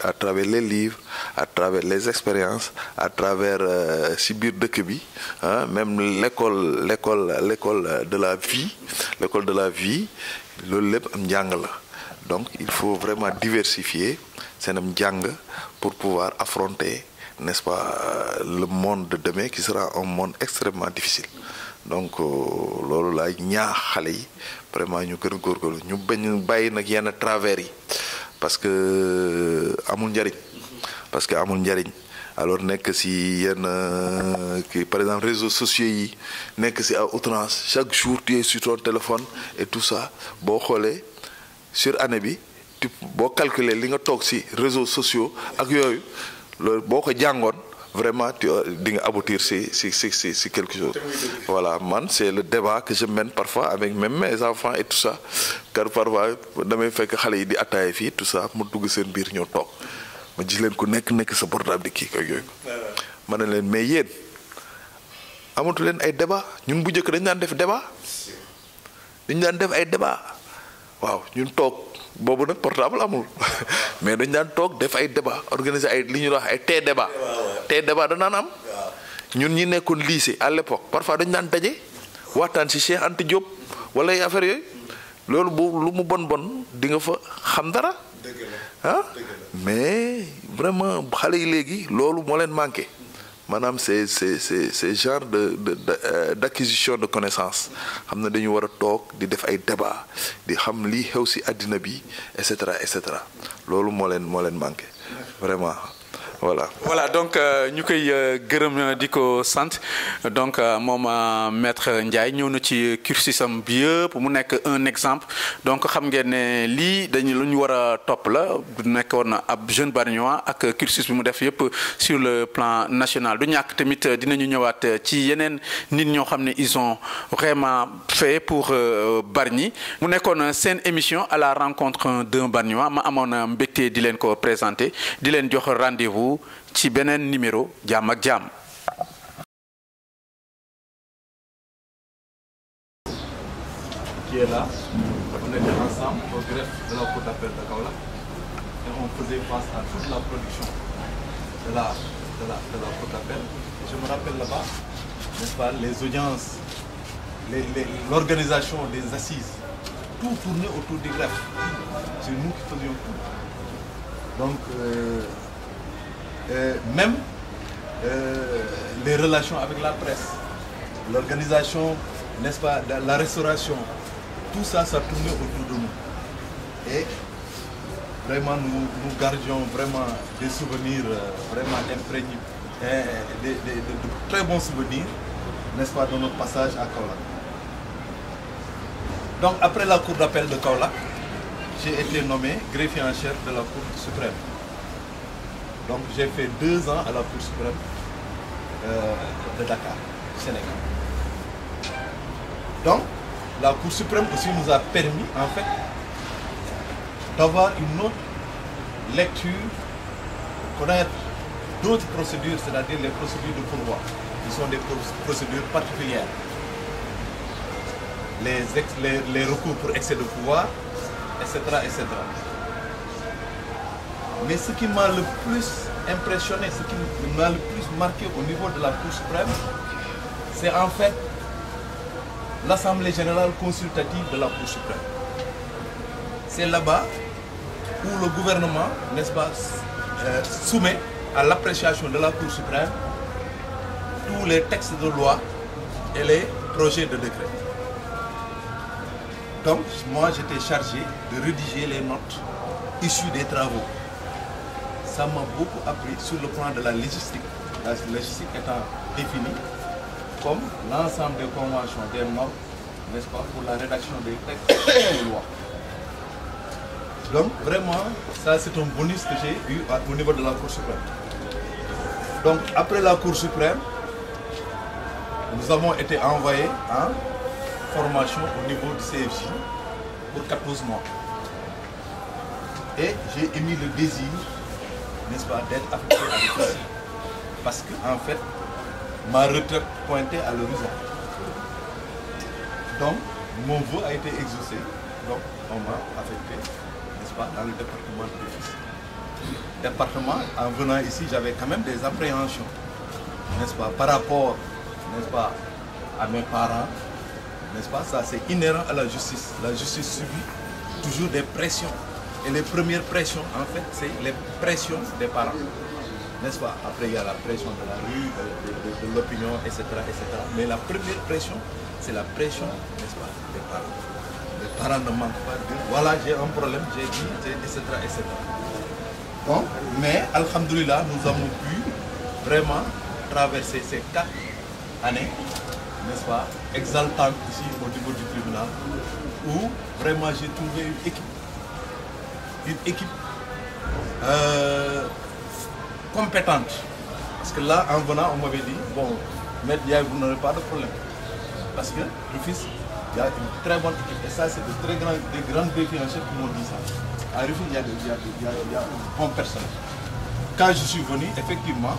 à travers les livres à travers les expériences à travers si biir dëkk bi même l'école de la vie loolu lépp am njàng la donc il faut vraiment diversifier seenam njàng pour pouvoir affronter n'est-ce pas le monde de demain qui sera un monde extrêmement difficile donc loolu laay ñaax xale yi vraiment ñu gën a góorgóorlu ñu bañ bàyyi nag yenn travers yi parce que amul njariñ alors nekk ci yenn kii par exemple réseaux sociaux yi nekk ci à outrance chaque jour tu es sur ton téléphone et tout ça boo xoolee sur année bi boo calculer li nga toog ci réseaux sociaux ak yooyu loolu boo ko jàngoon vraiment di nga aboutir si quelque chose. Voilà, man c'est le débat que je mène parfois avec même mes enfants et tout ça car parfois damay fekk xale yi di ataaya fii tout ça mu dugg seen biir ñoo toog ma gis leen ku nekk sa portable di kii ak yooyu. ma ne leen mais yéen amatu leen ay débat ñun bu njëkk dañ daan def débat waaw ñun toog boobu nag portable amul mais dañ daan toog def ay débat organiser ay li ñuy wax ay débat da naan am ñun ñi nekkoon lycée à l'époque parfois dañ daan daje waxtaan ci Cheikh Anta Diop wala ay affaire yooyu loolu bu lu mu bon di nga fa xam dara mais vraiment xale yi léegi loolu moo leen manqué maanaam c'est genre d'acquisition de connaissances xam ne dañu war a toog di def ay débat di xam lii xew ci àddina bi et cetera loolu moo leen manqué vraiment voilà donc ñu koy gërëm di ko sant donc moom maître Ndiaye ñëw na ci cursusam bi yëpp mu nekk un exemple donc xam ngeen ne lii lu ñu war a topp la nekkoon ab jeune Bargnois ak cursus bi mu def yëpp sur le plan national du ñàkk tamit dinañu ñëwaat ci yeneen nit ñoo xam ne ils ont vraiment fait pour Bargny mu nekkoon seen émission à la rencontre d'un Bargnois ma amoon mbégte di leen ko présenter di leen jox rendez-vous ci beneen numéro Jàmm ak Jàmm. Qui est là, on était ensemble au greffe de la cour d'appel de Kaolack et on faisait face à toute la production de la cour d'appel. Je me rappelle là-bas, n'est-ce pas, les audiences, l'organisation des assises, tout tournait autour du greffe. C'est nous qui faisions tout. Donc même les relations avec la presse, l'organisation, n'est-ce pas, la restauration, tout ça tournait autour de nous. Et vraiment, nous gardions vraiment des souvenirs vraiment imprégnés, de très bons souvenirs, n'est-ce pas, de notre passage à Kaolack. Donc après la cour d'appel de Kaolack, j'ai été nommé greffier en chef de la Cour suprême. Donc j'ai fait 2 ans à la Cour suprême de Dakar, Sénégal. Donc la Cour suprême aussi nous a permis en fait d'avoir une autre lecture, connaître d'autres procédures, c'est-à-dire les procédures de pourvoi, qui sont des procédures particulières. Les recours pour excès de pouvoir, etc., etc. Mais ce qui m'a le plus impressionné, ce qui m'a le plus marqué au niveau de la Cour suprême, c'est en fait l'Assemblée générale consultative de la Cour suprême. c'est là-bas où le gouvernement, n'est-ce pas, soumet à l'appréciation de la Cour suprême tous les textes de loi et les projets de décret. Donc, moi, j'étais chargé de rédiger les notes issues des travaux. Ça m'a beaucoup appris sur le plan de la légistique. La légistique étant définie comme l'ensemble des conventions, des normes, n'est-ce pas, pour la rédaction des textes de loi. Donc, vraiment, ça, c'est un bonus que j'ai eu au niveau de la Cour suprême. Donc, après la Cour suprême, nous avons été envoyés en formation au niveau du CFJ pour 14 mois. Et j'ai émis le désir, n'est-ce pas, d'être affecté à l'État. Parce que, en fait, ma retraite pointait à l'horizon. Donc, mon vœu a été exaucé. Donc, on m'a affecté, n'est-ce pas, dans le département de Rufisque. Département, en venant ici, j'avais quand même des appréhensions, n'est-ce pas, par rapport, n'est-ce pas, à mes parents, n'est-ce pas, ça c'est inhérent à la justice. La justice subit toujours des pressions. Et les premières pressions, en fait, c'est les pressions des parents, n'est-ce pas. Après, il y a la pression de la rue, de l'opinion, etc., etc. Mais la première pression, c'est la pression, n'est-ce pas, des parents. Les parents ne manquent pas de dire, voilà, j'ai un problème, j'ai dit, etc., etc. Bon, mais, alhamdoulilah, nous avons pu vraiment traverser ces 4 années, n'est-ce pas, exaltantes ici au niveau du tribunal, où vraiment j'ai trouvé une équipe compétente. Parce que là, en venant, on m'avait dit, bon, Maître Ndiaye, vous n'aurez pas de problème. Parce que Rufisque, il y a une très bonne équipe. Et ça, c'est des grandes définitions qui m'ont dit ça. À Rufisque, il y a un bon personnel. Quand je suis venu, effectivement,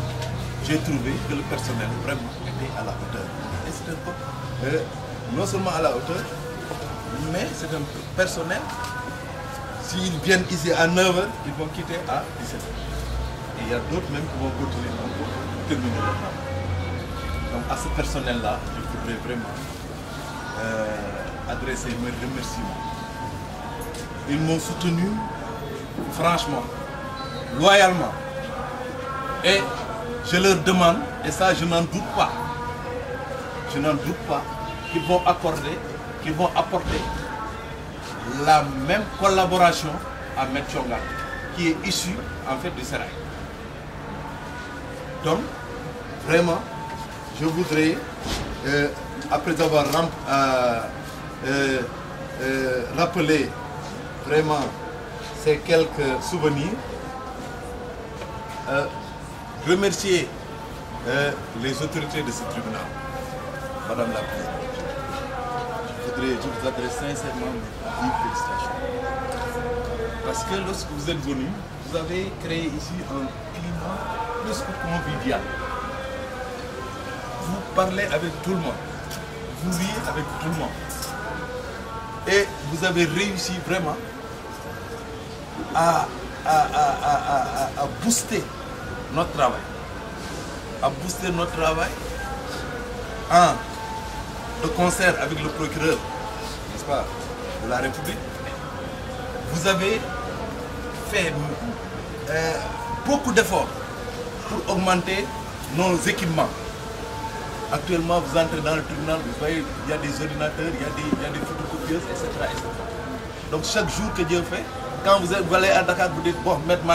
j'ai trouvé que le personnel vraiment était à la hauteur. Et c'est un peu, non seulement à la hauteur, mais c'est un personnel, s'ils viennent ici à 9h, ils vont quitter à 17h. Et il y a d'autres même qui vont continuer pour terminer le travail. Donc à ce personnel-là, je voudrais vraiment adresser mes remerciements. Ils m'ont soutenu franchement, loyalement. Et je leur demande, et ça je n'en doute pas, qu'ils vont apporter la même collaboration à Maître Thiongane, qui est issu en fait du Sérail. Donc, vraiment, je voudrais, après avoir rappelé vraiment ces quelques souvenirs, remercier les autorités de ce tribunal, Madame la Présidente. Je vous adresse sincèrement mes vives félicitations. Parce que lorsque vous êtes venus, vous avez créé ici un climat plus que convivial. Vous parlez avec tout le monde, vous riez avec tout le monde. Et vous avez réussi vraiment à booster notre travail. De concert avec le procureur, n'est-ce pas, de la République. Vous avez fait beaucoup d'efforts pour augmenter nos équipements. Actuellement, vous entrez dans le tribunal, vous voyez, il y a des ordinateurs, il y a des photocopieuses, etc., etc. Donc chaque jour que Dieu fait, quand vous allez à Dakar, vous dites, bon, maître, vous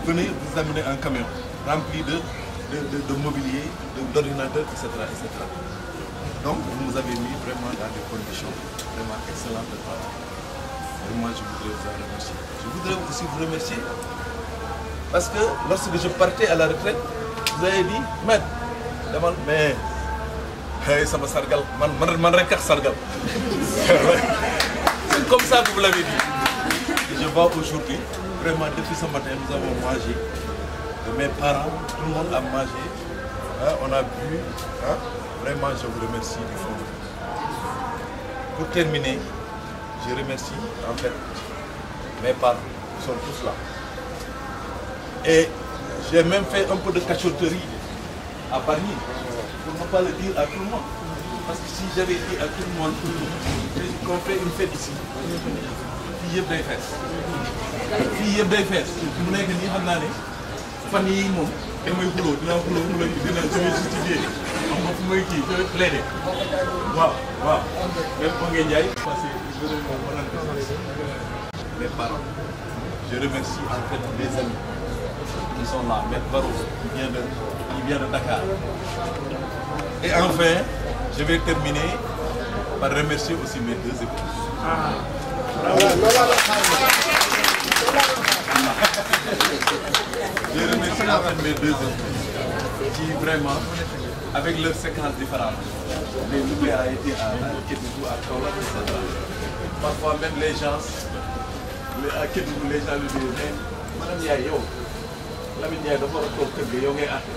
venez vous amener un camion rempli de mobilier, d'ordinateurs, etc., etc. Donc, vous nous avez mis vraiment dans des conditions vraiment excellentes de travail. Et moi, je voudrais vous en remercier. Je voudrais aussi vous remercier parce que lorsque je partais à la retraite, vous avez dit, maître, mais hey, ça m'a sargal, sargal. C'est comme ça que vous l'avez dit. Et je vois aujourd'hui, vraiment, depuis ce matin, nous avons mangé. Mes parents, tout le monde a mangé. Hein, on a bu. Hein, vraiment, je vous remercie du fond du cœur. Pour terminer, je remercie en fait mes parents qui sont tous là. Et j'ai même fait un peu de cachotterie à Bargny, pour ne pas le dire à tout le monde. Parce que si j'avais dit à tout le monde qu'on fait une fête ici, fii yëpp day fees. Fii yëpp day fees. Mu nekk nii xam naa ne fan yii moom damay xuloo dinaa justifier xam nga fu may kii damay plaider. Waaw waaw. Même Ongué Ndiaye. Parce que les parents. Je remercie en fait les amis qui sont là. Maître Barou, il vient de Dakar. Et enfin, je vais terminer par remercier aussi mes deux épouses. Je remercie en fait mes deux épouses qui vraiment, avec leurs séquences différentes, les doublés a été à Kédougou, à Kaolack, etc. Parfois même les gens, à Kédougou, les gens lui disent, mais madame Ndiaye, yow, Lamine Ndiaye dafa war a toog kër ga yow ngay àtte.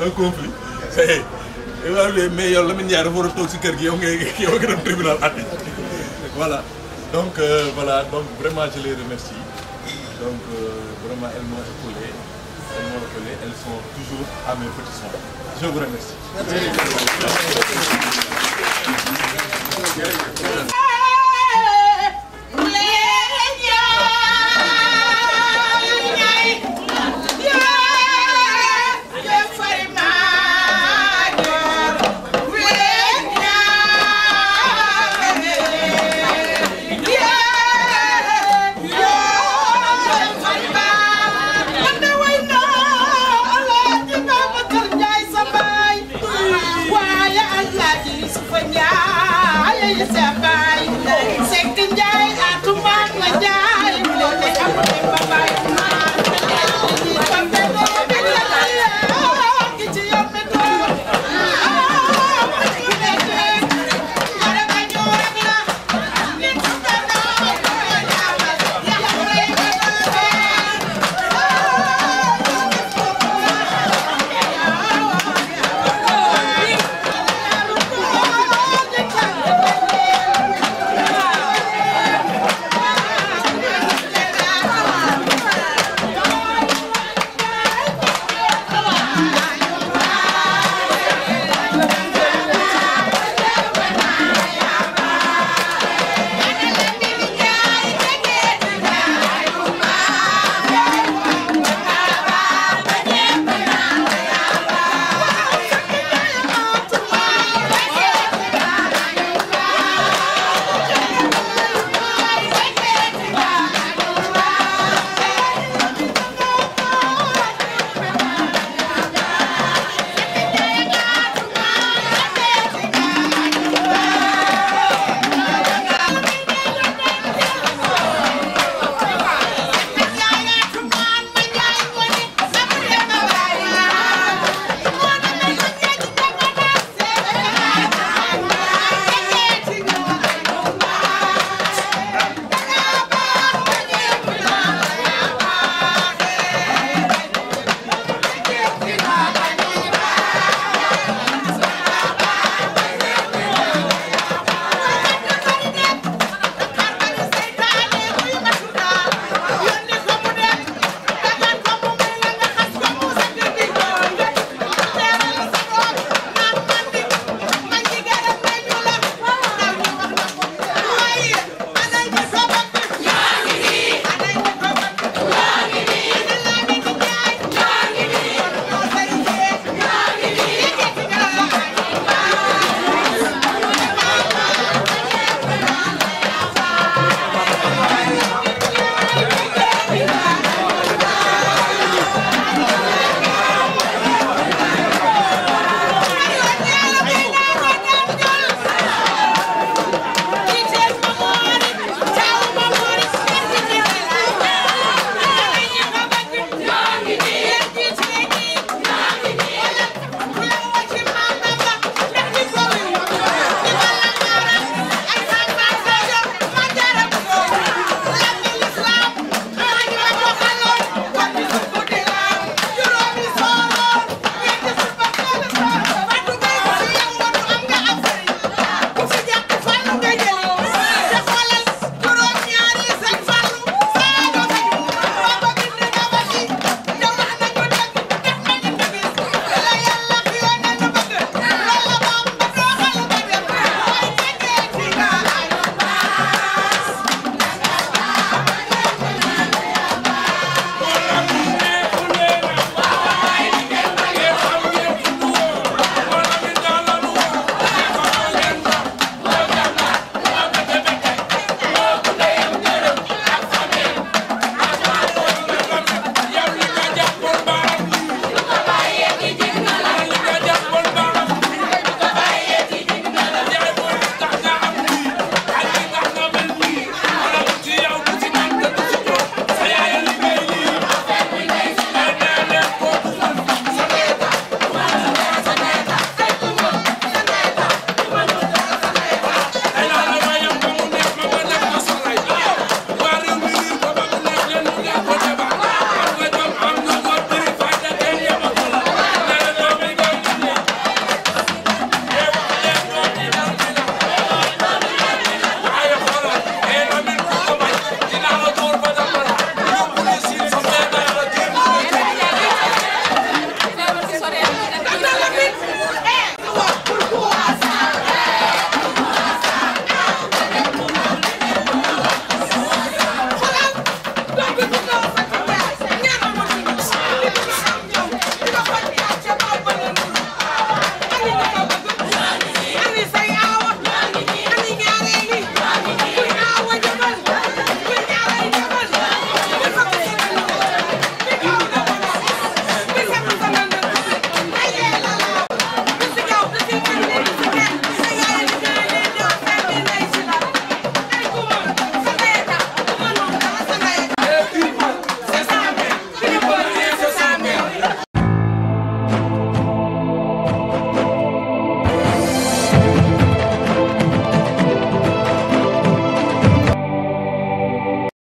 Un conflit. Mais yow Lamine Ndiaye dafa war a toog si kër gi yow ngay dem tribunal àtte. Voilà. Donc vraiment je les remercie. Donc vraiment elles m'ont épaulé. Elles sont toujours à mes petits soins. Je vous remercie.